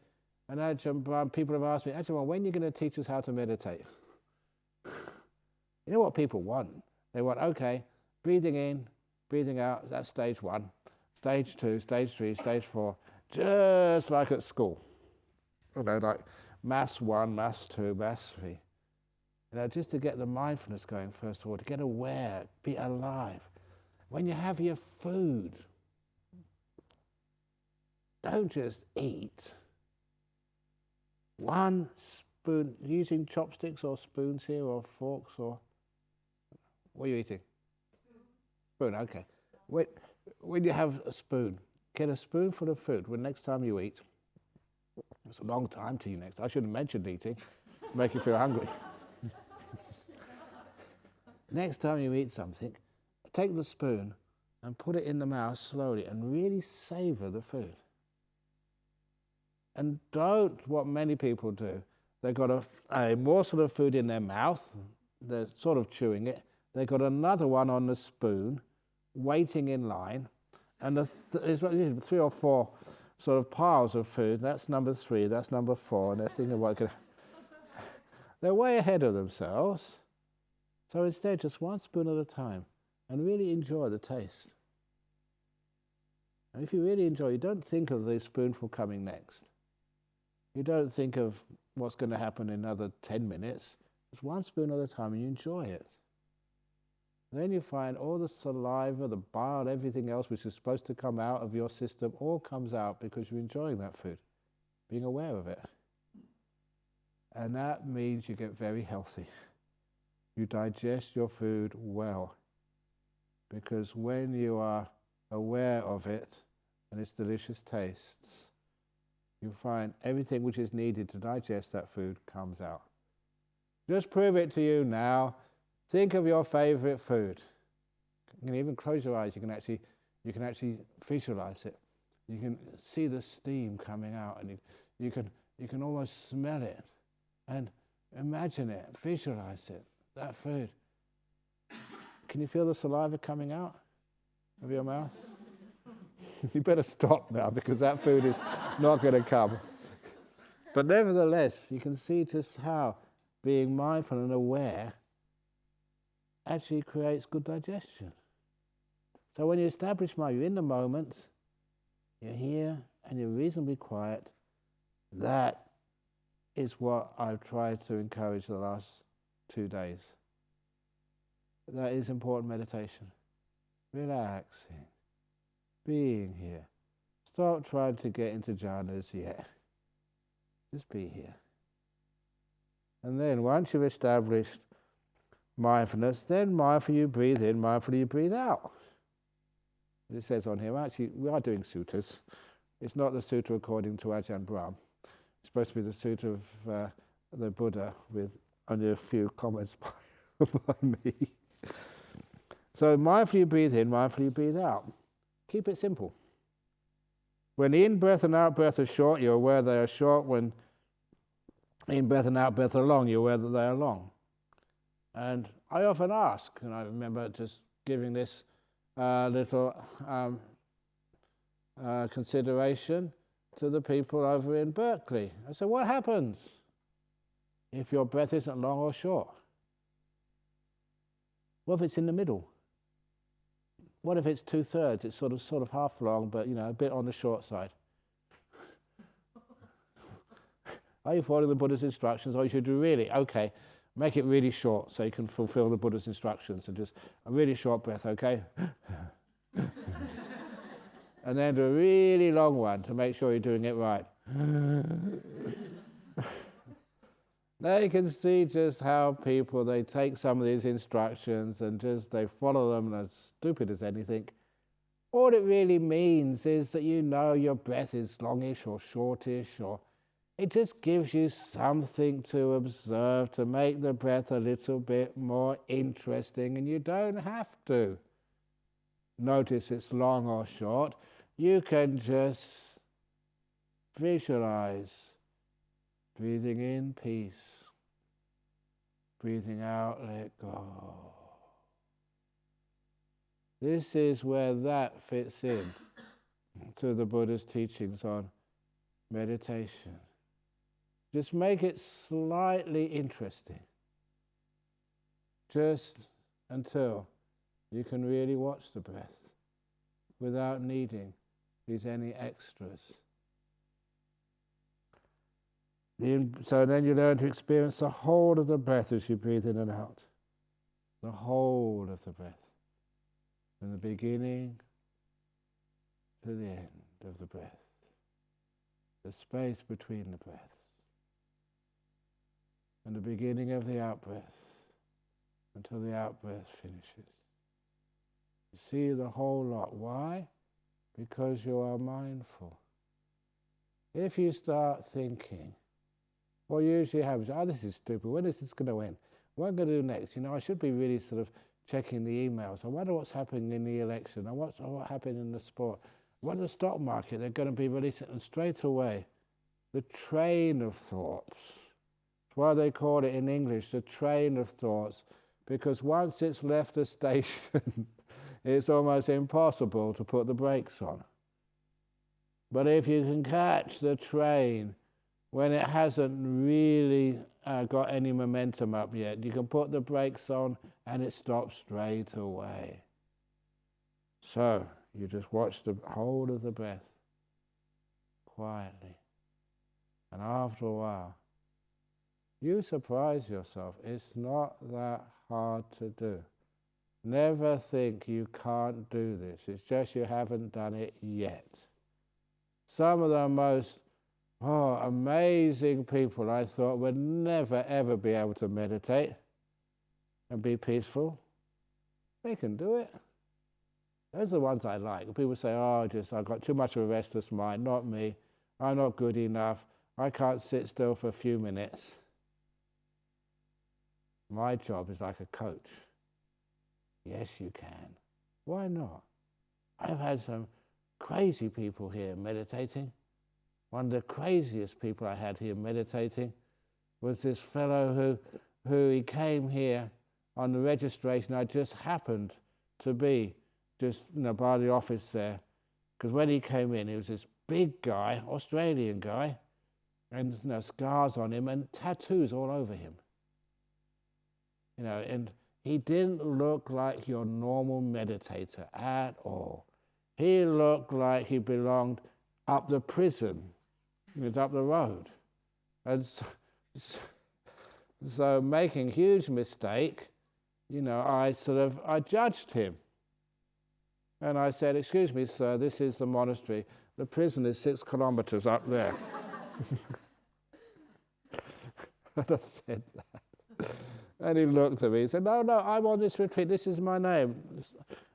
and Ajahn Brahm, people have asked me, Ajahn Brahm, when are you going to teach us how to meditate? You know what people want? They want, okay, breathing in, breathing out, that's stage 1. Stage 2, stage 3, stage 4, just like at school. Like Mass 1, Mass 2, Mass 3. Just to get the mindfulness going, first of all, to get aware, be alive. When you have your food, don't just eat. One spoon, using chopsticks or spoons here, or forks, or what are you eating? Spoon, okay. When you have a spoon, get a spoonful of food. When next time you eat, it's a long time to you next. I shouldn't have mentioned eating, make you feel hungry. Next time you eat something, take the spoon and put it in the mouth slowly and really savor the food. And don't what many people do. They've got a morsel of food in their mouth, they're sort of chewing it, they've got another one on the spoon, waiting in line, and there's 3 or 4 sort of piles of food. That's number 3, that's number 4, and they're thinking, they're way ahead of themselves. So instead, just one spoon at a time, and really enjoy the taste. And if you really enjoy, you don't think of the spoonful coming next. You don't think of what's going to happen in another 10 minutes. Just one spoon at a time, and you enjoy it. Then you find all the saliva, the bile, everything else which is supposed to come out of your system, all comes out because you're enjoying that food, being aware of it. And that means you get very healthy. You digest your food well, because when you are aware of it and its delicious tastes, you find everything which is needed to digest that food comes out. Just prove it to you now. Think of your favorite food. You can even close your eyes. You can actually visualize it. You can see the steam coming out, and you can almost smell it, and imagine it, visualize it. That food. Can you feel the saliva coming out of your mouth? You better stop now, because that food is not going to come. But nevertheless, you can see just how being mindful and aware actually creates good digestion. So when you establish mind, you're in the moment, you're here, and you're reasonably quiet. That is what I've tried to encourage the last 2 days. That is important meditation. Relaxing. Being here. Stop trying to get into jhanas yet. Just be here. And then once you've established mindfulness, then mindfully you breathe in, mindfully you breathe out. It says on here, actually, we are doing suttas. It's not the sutta according to Ajahn Brahm. It's supposed to be the sutta of the Buddha, with only a few comments by me. So mindfully you breathe in, mindfully you breathe out. Keep it simple. When the in-breath and out-breath are short, you're aware they are short. When in-breath and out-breath are long, you're aware that they are long. And I often ask, and I remember just giving this little consideration to the people over in Berkeley. I said, what happens if your breath isn't long or short? What if it's in the middle? What if it's 2/3? It's sort of half long, but a bit on the short side. Are you following the Buddha's instructions, or you should do really? Okay, make it really short so you can fulfill the Buddha's instructions, and just a really short breath, okay? And then do a really long one to make sure you're doing it right. Now you can see just how people, they take some of these instructions and just they follow them as stupid as anything. All it really means is that your breath is longish or shortish, or It just gives you something to observe, to make the breath a little bit more interesting, and you don't have to notice it's long or short. You can just visualize breathing in peace, breathing out, let go. This is where that fits in to the Buddha's teachings on meditation. Just make it slightly interesting, just until you can really watch the breath without needing any extras. So then you learn to experience the whole of the breath as you breathe in and out. The whole of the breath. From the beginning to the end of the breath. The space between the breaths. And the beginning of the out-breath until the out-breath finishes. You see the whole lot. Why? Because you are mindful. If you start thinking, what usually happens, this is stupid, when is this going to end? What am I going to do next? I should be really sort of checking the emails. I wonder what's happening in the election. What happened in the sport. What in the stock market, they're going to be releasing. And straight away, the train of thoughts. That's why they call it in English the train of thoughts, because once it's left the station, it's almost impossible to put the brakes on. But if you can catch the train when it hasn't really got any momentum up yet, you can put the brakes on and it stops straight away. So you just watch the whole of the breath quietly. And after a while, you surprise yourself. It's not that hard to do. Never think you can't do this. It's just you haven't done it yet. Some of the most amazing people I thought would never ever be able to meditate and be peaceful. They can do it. Those are the ones I like. People say, I've got too much of a restless mind. Not me. I'm not good enough. I can't sit still for a few minutes. My job is like a coach. Yes, you can. Why not? I've had some crazy people here meditating. One of the craziest people I had here meditating was this fellow who he came here on the registration. I just happened to be by the office there, because when he came in, he was this big guy, Australian guy, and scars on him and tattoos all over him. And he didn't look like your normal meditator at all. He looked like he belonged up the prison. He was up the road. And so making a huge mistake, I judged him. And I said, "Excuse me, sir, this is the monastery. The prison is 6 kilometers up there." And I said that. And he looked at me and said, no, I'm on this retreat. This is my name.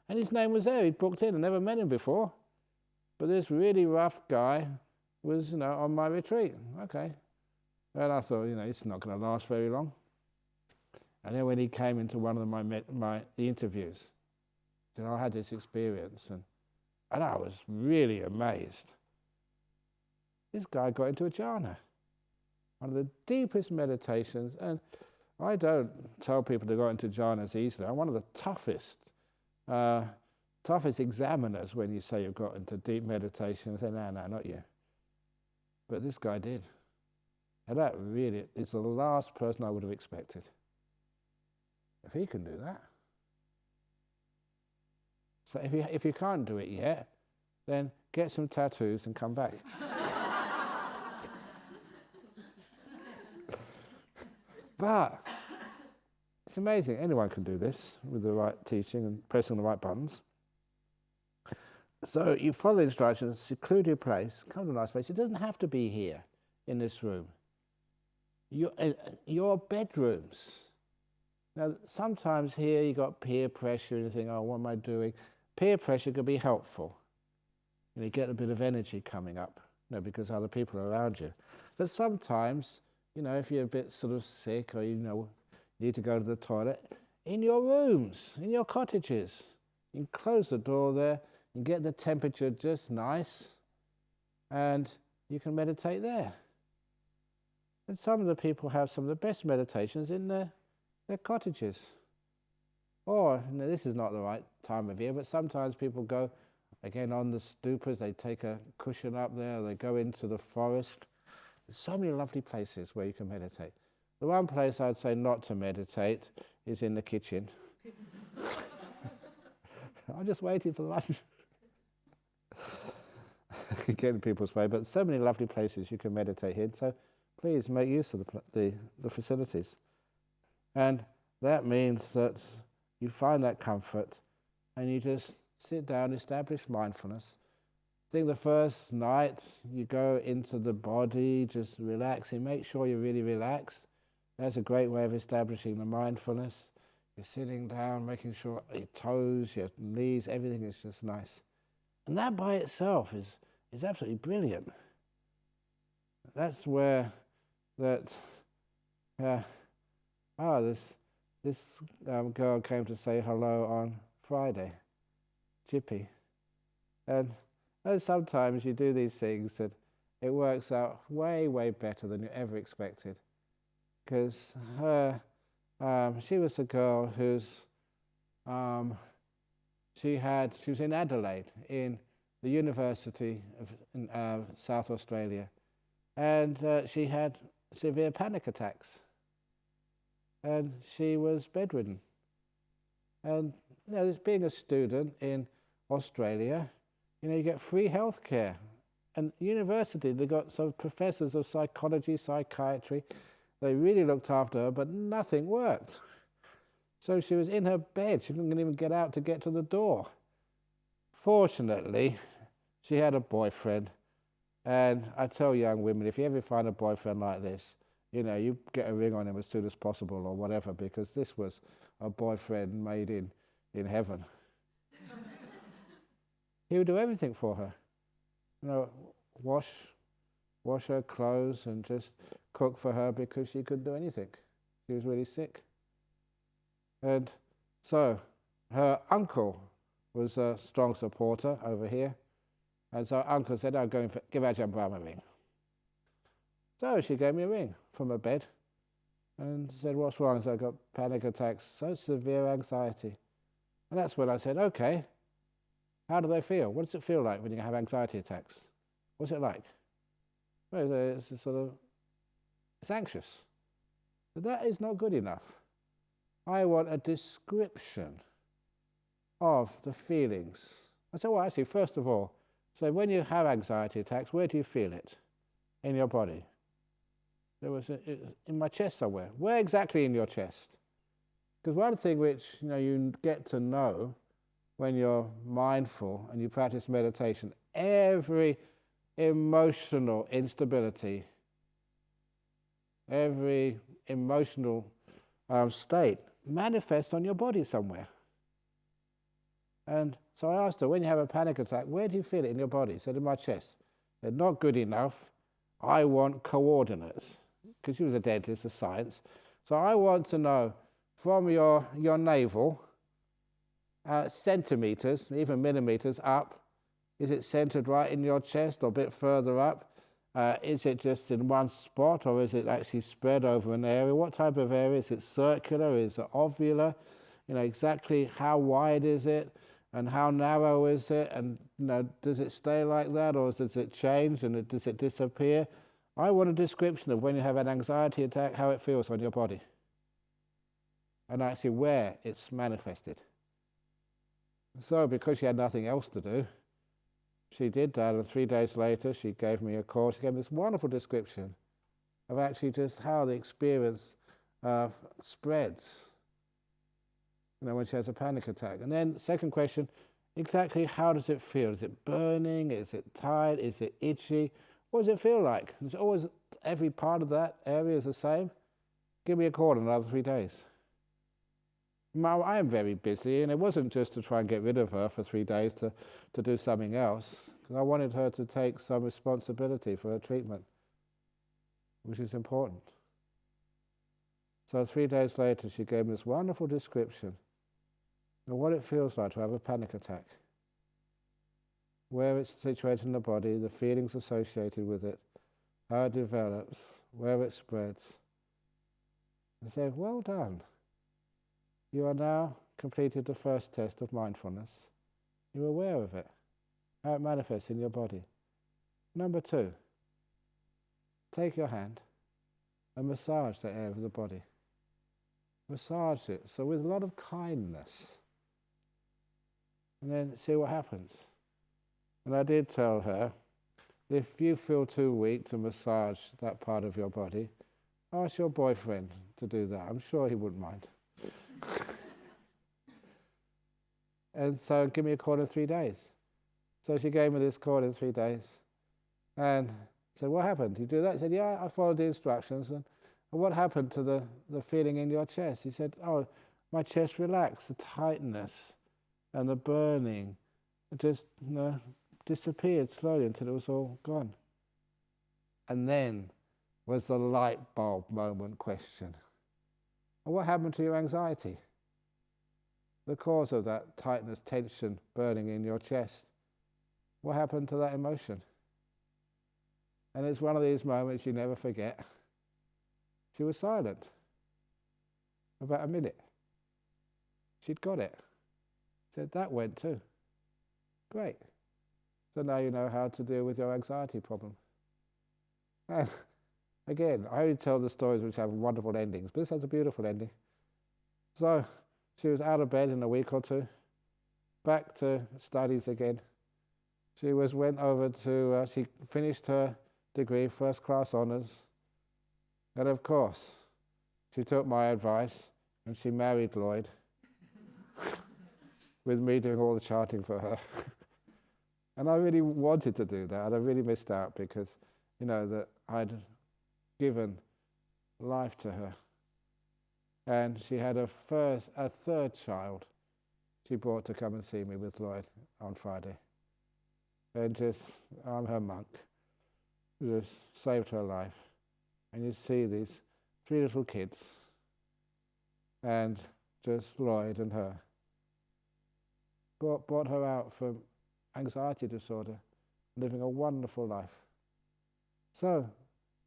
And his name was there. He'd booked in. I never met him before. But this really rough guy was, on my retreat. Okay. And I thought, it's not going to last very long. And then when he came into one of the interviews, I had this experience, and I was really amazed. This guy got into a jhana, one of the deepest meditations, and I don't tell people to go into jhanas easily. I'm one of the toughest examiners when you say you've got into deep meditation. I say, no, not you. But this guy did. And that really is the last person I would have expected. If he can do that. So if you can't do it yet, then get some tattoos and come back. But it's amazing. Anyone can do this with the right teaching and pressing the right buttons. So you follow the instructions, secluded place, come to a nice place. It doesn't have to be here in this room. Your bedrooms. Now, sometimes here you got peer pressure and you think, what am I doing? Peer pressure could be helpful. You get a bit of energy coming up, because other people are around you. But sometimes, if you're a bit sort of sick or need to go to the toilet, in your rooms, in your cottages, you can close the door there, you get the temperature just nice, and you can meditate there. And some of the people have some of the best meditations in their cottages. Or, this is not the right time of year, but sometimes people go, again, on the stupas, they take a cushion up there, they go into the forest. There's so many lovely places where you can meditate. The one place I'd say not to meditate is in the kitchen. I'm just waiting for lunch. Get in people's way, but so many lovely places you can meditate in, so please make use of the facilities. And that means that you find that comfort and you just sit down, establish mindfulness. I think the first night you go into the body, just relaxing, make sure you're really relaxed. That's a great way of establishing the mindfulness. You're sitting down, making sure your toes, your knees, everything is just nice. And that by itself is absolutely brilliant. That's where this girl came to say hello on Friday, Chippy. And sometimes you do these things that it works out way, way better than you ever expected. Because she was a girl who's, she was in Adelaide, in the University of South Australia. And she had severe panic attacks. And she was bedridden. And, being a student in Australia, you get free health care. And university, they got some professors of psychology, psychiatry. They really looked after her, but nothing worked. So she was in her bed. She couldn't even get out to get to the door. Fortunately, she had a boyfriend. And I tell young women, if you ever find a boyfriend like this, you get a ring on him as soon as possible or whatever, because this was a boyfriend made in heaven. He would do everything for her. Wash her clothes and just cook for her because she couldn't do anything. She was really sick. And so her uncle was a strong supporter over here. And so uncle said, "I'll go and give Ajahn Brahm a ring." So she gave me a ring from her bed and said, "What's wrong?" So I got panic attacks, so severe anxiety. And that's when I said, "Okay, how do they feel? What does it feel like when you have anxiety attacks? What's it like?" Well, it's anxious. But that is not good enough. I want a description of the feelings. I said, well, actually, first of all, so when you have anxiety attacks, where do you feel it in your body? There was in my chest somewhere. Where exactly in your chest? Because one thing which you get to know when you're mindful and you practice meditation, every emotional instability, every emotional state manifests on your body somewhere. And so I asked her, when you have a panic attack, where do you feel it in your body? She said, in my chest. I said, not good enough. I want coordinates. Because she was a dentist of science. So I want to know from your navel, centimeters, even millimeters up. Is it centered right in your chest or a bit further up? Is it just in one spot or is it actually spread over an area? What type of area? Is it circular? Is it ovular? Exactly how wide is it? And how narrow is it? And does it stay like that or does it change and does it disappear? I want a description of when you have an anxiety attack, how it feels on your body. And actually where it's manifested. So because she had nothing else to do, she did that, and 3 days later she gave me a call. She gave me this wonderful description of actually just how the experience spreads when she has a panic attack. And then second question, exactly how does it feel? Is it burning? Is it tight? Is it itchy? What does it feel like? Is it always every part of that area is the same? Give me a call in another 3 days. Now, I am very busy, and it wasn't just to try and get rid of her for 3 days to do something else, because I wanted her to take some responsibility for her treatment. which is important. So 3 days later, she gave me this wonderful description of what it feels like to have a panic attack, where it's situated in the body, the feelings associated with it, how it develops, where it spreads. I said, well done. You are now completed the first test of mindfulness. You're aware of it, how it manifests in your body. Number 2, take your hand and massage the area of the body. Massage it, so with a lot of kindness. And then see what happens. And I did tell her, if you feel too weak to massage that part of your body, ask your boyfriend to do that. I'm sure he wouldn't mind. And so give me a call in 3 days. So she gave me this call in 3 days. And I said, what happened? You do that? He said, yeah, I followed the instructions. And what happened to the feeling in your chest? He said, oh, my chest relaxed, the tightness and the burning. It just disappeared slowly until it was all gone. And then was the light bulb moment question. And what happened to your anxiety? The cause of that tightness, tension, burning in your chest. What happened to that emotion? And it's one of these moments you never forget. She was silent. About a minute. She'd got it. Said, that went too. Great. So now you know how to deal with your anxiety problem. And again, I only tell the stories which have wonderful endings, but this has a beautiful ending. So she was out of bed in a week or 2, back to studies again. She went over to, she finished her degree, first class honours. And of course, she took my advice and she married Lloyd, with me doing all the chanting for her. And I really wanted to do that, and I really missed out because, that I'd given life to her. And she had a third child she brought to come and see me with Lloyd on Friday. And I'm her monk, just saved her life. And you see these 3 little kids, and just Lloyd and her. Brought her out from anxiety disorder, living a wonderful life. So,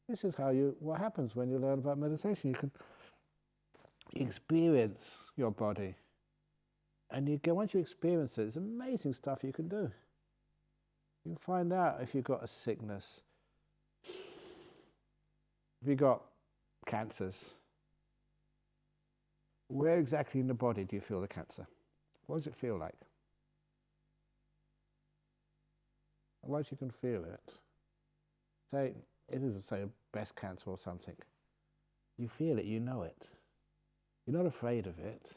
this is what happens when you learn about meditation. You can experience your body, and once you experience it, there's amazing stuff you can do. You can find out if you've got a sickness, if you've got cancers. Where exactly in the body do you feel the cancer? What does it feel like? Once you can feel it, say it is, say, a breast cancer or something, you feel it, you know it. You're not afraid of it.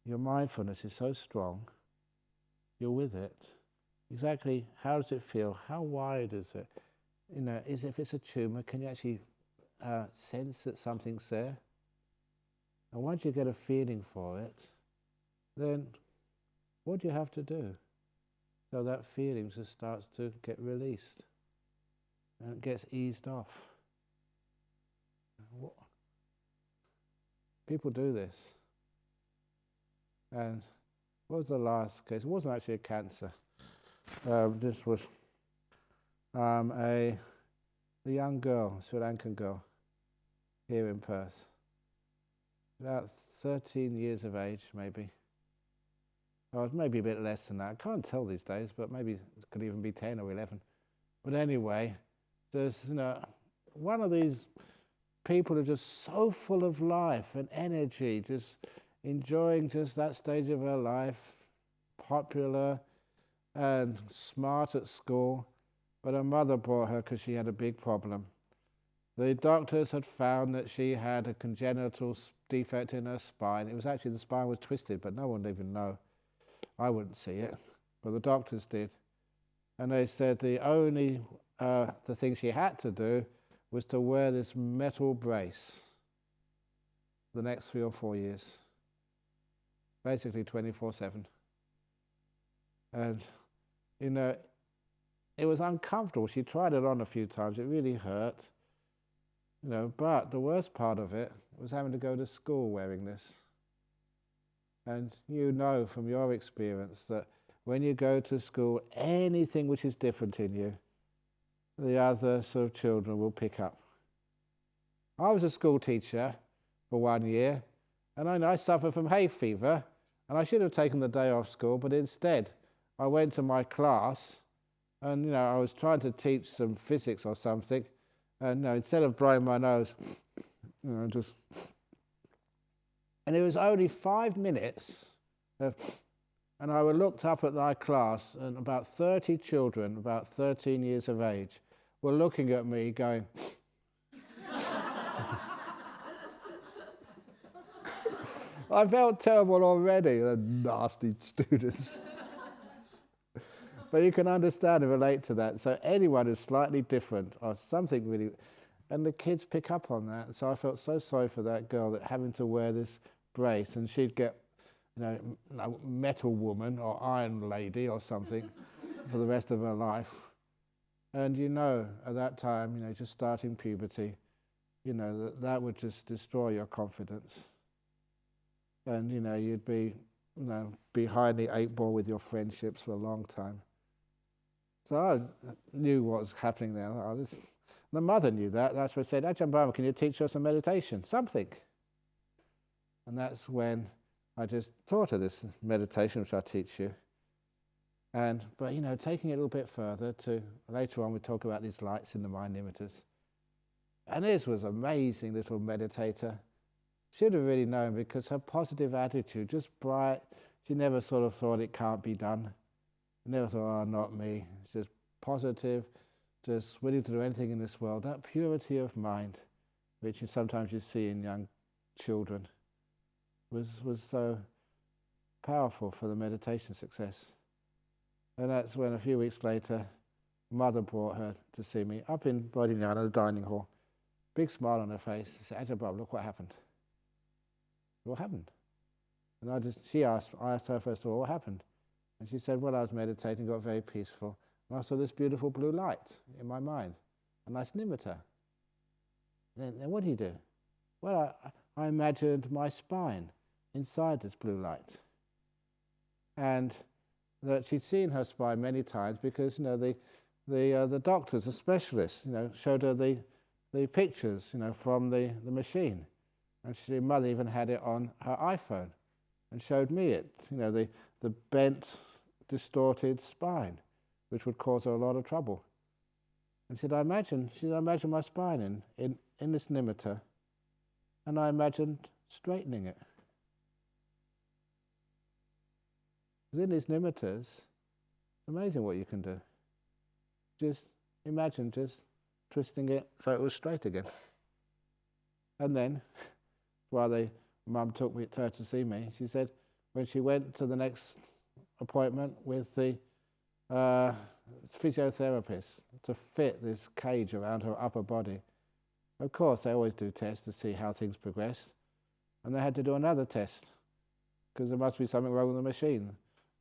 Your mindfulness is so strong, you're with it. Exactly how does it feel? How wide is it? If it's a tumour, can you actually sense that something's there? And once you get a feeling for it, then what do you have to do? So that feeling just starts to get released and it gets eased off. People do this. And what was the last case? It wasn't actually a cancer. This was a young girl, Sri Lankan girl, here in Perth. About 13 years of age, maybe. Or maybe a bit less than that. I can't tell these days, but maybe it could even be 10 or 11. But anyway, there's one of these people who are just so full of life and energy, just enjoying just that stage of her life, popular and smart at school. But her mother brought her because she had a big problem. The doctors had found that she had a congenital defect in her spine. It was actually, the spine was twisted, but no one would even know. I wouldn't see it, but the doctors did. And they said the only the thing she had to do was to wear this metal brace the next 3 or 4 years, basically 24/7. And it was uncomfortable. She tried it on a few times. It really hurt. But the worst part of it was having to go to school wearing this. And from your experience that when you go to school, anything which is different in you, the other sort of children will pick up. I was a school teacher for 1 year, and I suffered from hay fever, and I should have taken the day off school, but instead I went to my class, and I was trying to teach some physics or something, and instead of blowing my nose, just, and it was only 5 minutes, and I looked up at my class, and about 30 children, about 13 years of age, were looking at me going, I felt terrible already, the nasty students. But you can understand and relate to that. So anyone who's slightly different or something really, and the kids pick up on that. So I felt so sorry for that girl that having to wear this brace, and she'd get, metal woman or iron lady or something for the rest of her life. And at that time, just starting puberty, that would just destroy your confidence. And you'd be behind the 8 ball with your friendships for a long time. So I knew what was happening there. The mother knew that. That's why I said, Ajahn Brahm, can you teach us a meditation? Something. And that's when I just taught her this meditation, which I teach you. But taking it a little bit further to later on we talk about these lights in the mind limiters. And Liz was an amazing little meditator. Should have really known, because her positive attitude, just bright, she never sort of thought it can't be done. Never thought, oh, not me. It's just positive, just willing to do anything in this world. That purity of mind, which sometimes you see in young children, was so powerful for the meditation success. And that's when a few weeks later, mother brought her to see me up in Bodhinyana, the dining hall. Big smile on her face. She said, Ajahn Brahm, look what happened. What happened? And I asked her first of all, what happened? And she said, well, I was meditating, got very peaceful, and I saw this beautiful blue light in my mind, a nice nimitta. Then what do you do? Well, I imagined my spine inside this blue light. And that she'd seen her spine many times because, the doctors, the specialists, showed her the pictures, from the machine. And mother even had it on her iPhone and showed me it, the bent, distorted spine, which would cause her a lot of trouble. And she said, I imagined my spine in this nimitta, and I imagined straightening it. Within these nimittas, it's amazing what you can do. Just imagine just twisting it so it was straight again. And then, while mum took her to see me, she said when she went to the next appointment with the physiotherapist to fit this cage around her upper body, of course they always do tests to see how things progress, and they had to do another test because there must be something wrong with the machine.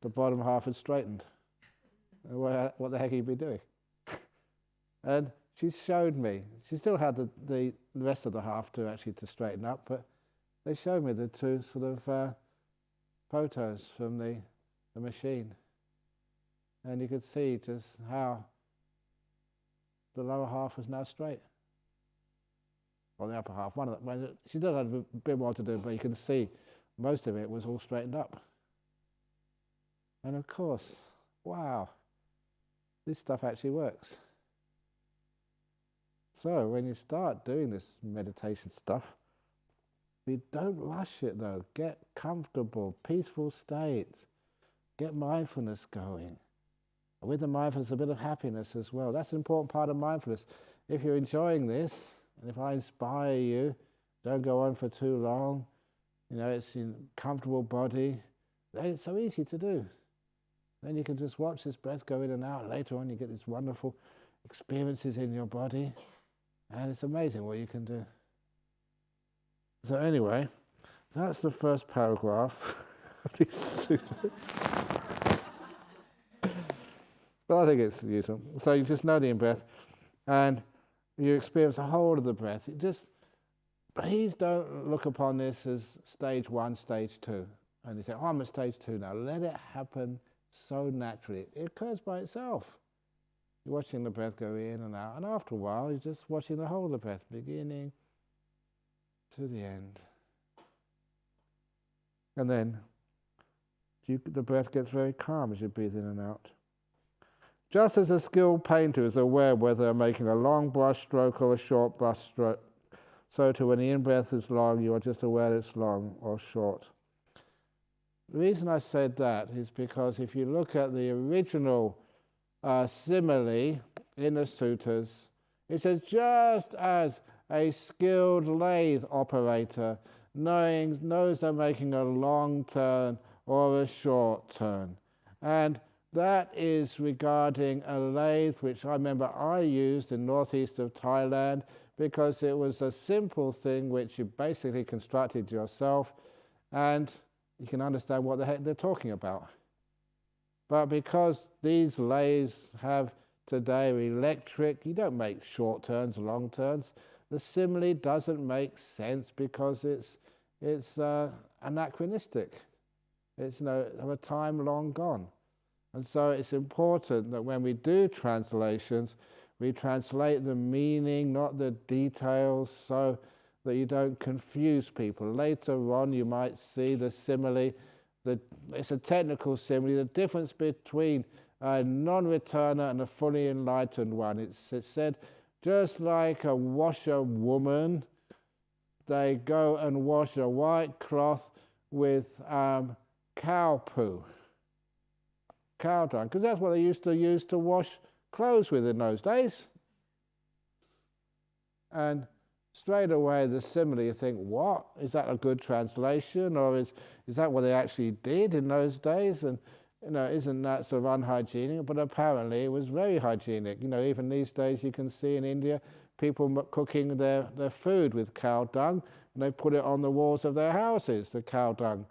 The bottom half had straightened. What the heck are you be doing? And she showed me. She still had the rest of the half to straighten up, but they showed me the two sort of photos from the machine. And you could see just how the lower half was now straight. Or the upper half. She still had a bit more to do, but you can see most of it was all straightened up. And of course, wow, this stuff actually works. So when you start doing this meditation stuff, we don't rush it though. Get comfortable, peaceful states. Get mindfulness going. With the mindfulness, a bit of happiness as well. That's an important part of mindfulness. If you're enjoying this, and if I inspire you, don't go on for too long, it's in comfortable body, then it's so easy to do. Then you can just watch this breath go in and out, and later on you get these wonderful experiences in your body, and it's amazing what you can do. So anyway, that's the first paragraph of this sutta. But I think it's useful. So you just know the in-breath, and you experience the whole of the breath. Please don't look upon this as stage 1, stage 2. And you say, oh, I'm at stage 2 now. Let it happen so naturally. It occurs by itself. You're watching the breath go in and out, and after a while, you're just watching the whole of the breath, beginning to the end. And then the breath gets very calm as you breathe in and out. Just as a skilled painter is aware whether they're making a long brush stroke or a short brush stroke, so too when the in-breath is long, you are just aware it's long or short. The reason I said that is because if you look at the original simile in the suttas, it says just as a skilled lathe operator knows they're making a long turn or a short turn. And that is regarding a lathe which I remember I used in northeast of Thailand, because it was a simple thing which you basically constructed yourself, and you can understand what the heck they're talking about. But because these lathes have today electric, you don't make short turns, long turns. The simile doesn't make sense because it's anachronistic. It's of a time long gone. And so it's important that when we do translations, we translate the meaning, not the details, so that you don't confuse people. Later on, you might see the simile. It's a technical simile. The difference between a non-returner and a fully enlightened one. It's said, just like a washerwoman, they go and wash a white cloth with cow poo, cow dung, because that's what they used to use to wash clothes with in those days. And straight away the simile, you think, what? Is that a good translation? Or is that what they actually did in those days? And isn't that sort of unhygienic? But apparently it was very hygienic. Even these days you can see in India people cooking their food with cow dung, and they put it on the walls of their houses, the cow dung.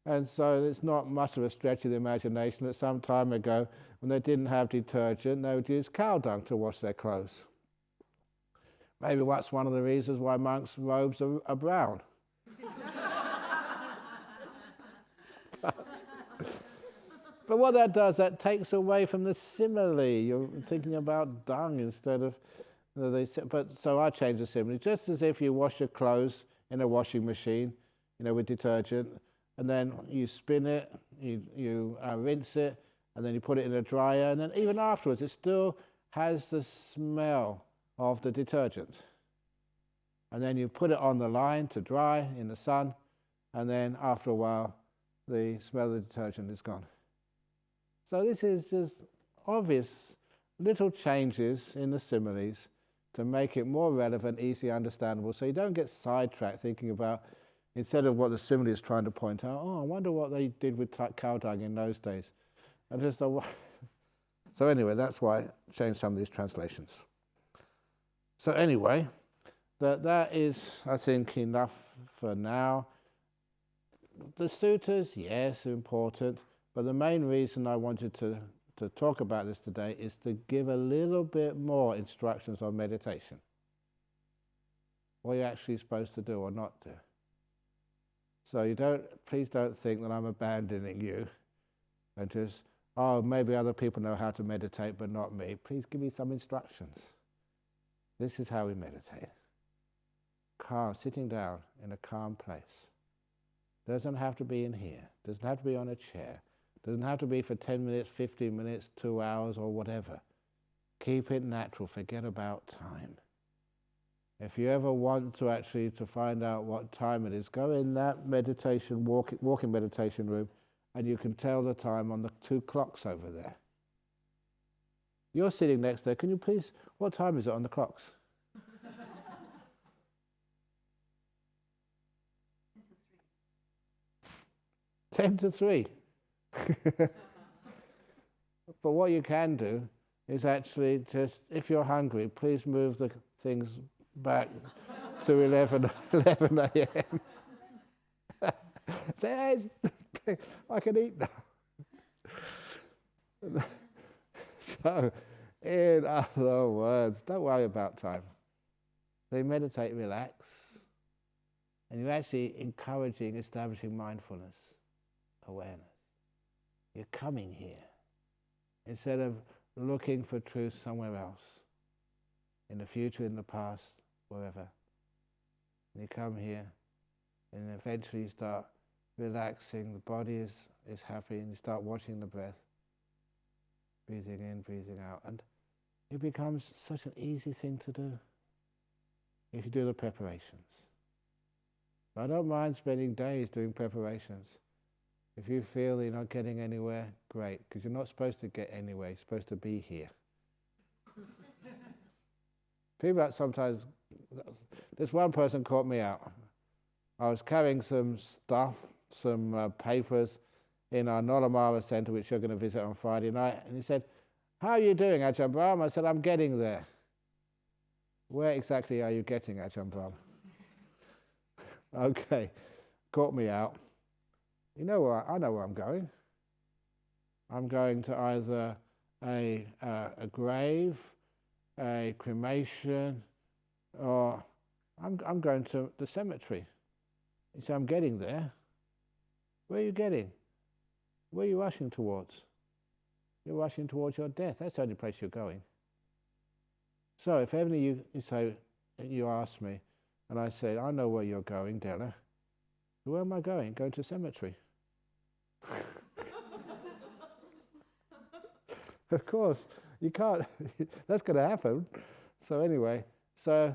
And so it's not much of a stretch of the imagination that some time ago, when they didn't have detergent, they would use cow dung to wash their clothes. Maybe that's one of the reasons why monks' robes are brown. But what that does, that takes away from the simile. You're thinking about dung instead of... So I changed the simile. Just as if you wash your clothes in a washing machine, with detergent, and then you spin it, you rinse it, and then you put it in a dryer, and then even afterwards it still has the smell of the detergent. And then you put it on the line to dry in the sun, and then after a while the smell of the detergent is gone. So this is just obvious little changes in the similes to make it more relevant, easily understandable, so you don't get sidetracked thinking about, instead of what the simile is trying to point out, I wonder what they did with cow dung in those days. And just so anyway, that's why I changed some of these translations. So anyway, that is, I think, enough for now. The suttas, yes, are important, but the main reason I wanted to talk about this today is to give a little bit more instructions on meditation. What you're actually supposed to do or not do. So please don't think that I'm abandoning you and just, maybe other people know how to meditate but not me. Please give me some instructions. This is how we meditate. Calm, sitting down in a calm place. Doesn't have to be in here. Doesn't have to be on a chair. Doesn't have to be for 10 minutes, 15 minutes, 2 hours or whatever. Keep it natural. Forget about time. If you ever want to find out what time it is, go in that meditation, walking meditation room, and you can tell the time on the 2 clocks over there. You're sitting next there. Can you please, what time is it on the clocks? 10 to 3. But what you can do is actually just, if you're hungry, please move the things back to 11 a.m. Say, hey, I can eat now. So, in other words, don't worry about time. So you meditate, relax, and you're actually encouraging, establishing mindfulness, awareness. You're coming here instead of looking for truth somewhere else, in the future, in the past, wherever. And you come here, and eventually you start relaxing, the body is happy, and you start watching the breath, breathing in, breathing out, and it becomes such an easy thing to do if you do the preparations. I don't mind spending days doing preparations. If you feel you're not getting anywhere, great, because you're not supposed to get anywhere, you're supposed to be here. People that sometimes, this one person caught me out. I was carrying some stuff, some papers in our Nolamara Centre, which you're going to visit on Friday night, and he said, "How are you doing, Ajahn Brahm?" I said, "I'm getting there." "Where exactly are you getting, Ajahn Brahm?" Okay, caught me out. You know where I know where I'm going. I'm going to either a grave, a cremation, or I'm going to the cemetery. You say, "I'm getting there." Where are you getting? Where are you rushing towards? You're rushing towards your death. That's the only place you're going. So if ever you say, you ask me, and I say, "I know where you're going, Della." "Where am I going?" "Going to a cemetery." Of course, you can't, that's going to happen. So anyway, so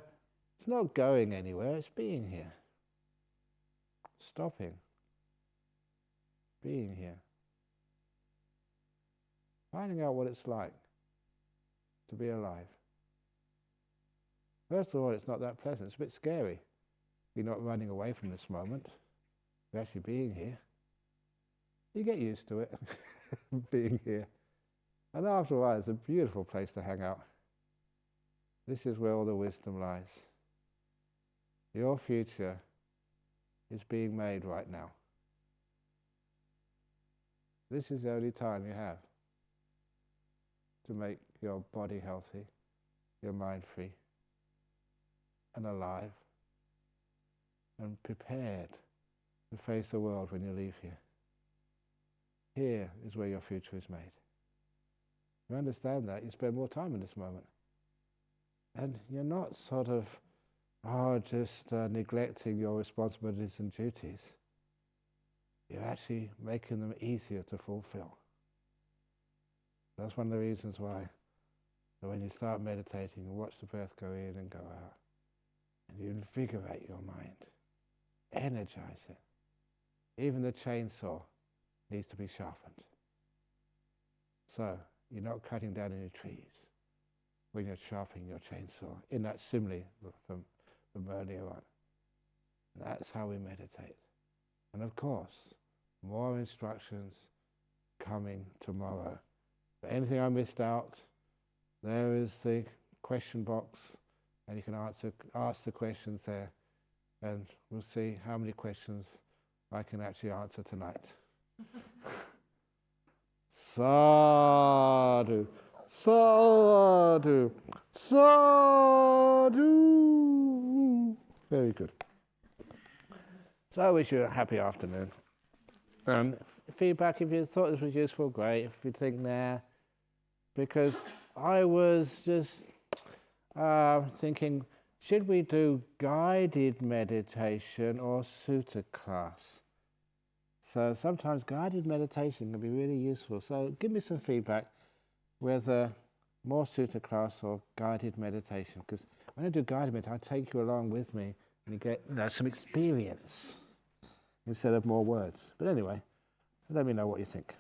it's not going anywhere, it's being here. Stopping. Being here. Finding out what it's like to be alive. First of all, it's not that pleasant, it's a bit scary. You're not running away from this moment, you're actually being here. You get used to it, being here. And after a while, it's a beautiful place to hang out. This is where all the wisdom lies. Your future is being made right now. This is the only time you have to make your body healthy, your mind free, and alive, and prepared to face the world when you leave here. Here is where your future is made. You understand that, you spend more time in this moment. And you're not sort of, just neglecting your responsibilities and duties. You're actually making them easier to fulfill. That's one of the reasons why when you start meditating and watch the breath go in and go out, and you invigorate your mind, energize it. Even the chainsaw needs to be sharpened. So, you're not cutting down any trees when you're sharpening your chainsaw, in that simile from earlier on. That's how we meditate. And of course, more instructions coming tomorrow. For anything I missed out, there is the question box, and you can ask the questions there, and we'll see how many questions I can actually answer tonight. Sadhu, sadhu, sadhu. Very good. So I wish you a happy afternoon. Feedback, if you thought this was useful, great. If you think, nah, because I was just thinking, should we do guided meditation or sutta class? So sometimes guided meditation can be really useful. So give me some feedback whether more sutta class or guided meditation. Because when I do guided meditation, I take you along with me and you get some experience instead of more words. But anyway, let me know what you think.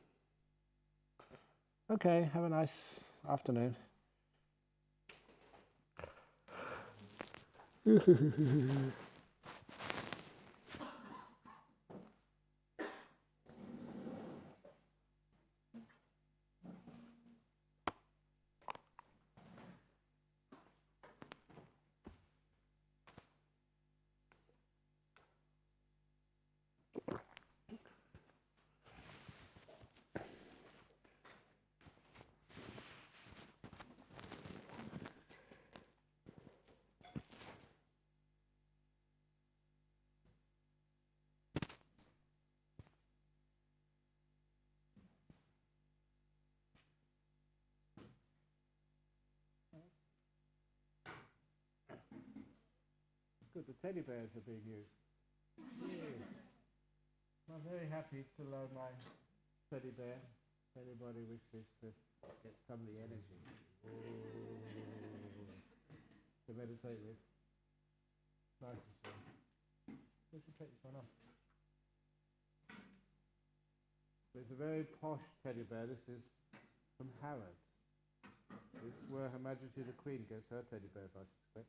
Okay, have a nice afternoon. teddy bears are being used. Yes. I'm very happy to loan my teddy bear if anybody wishes to get some of the energy to meditate with. Nice to see. We should take this one off. It's a very posh teddy bear. This is from Harrods. It's where Her Majesty the Queen gets her teddy bears, I suspect.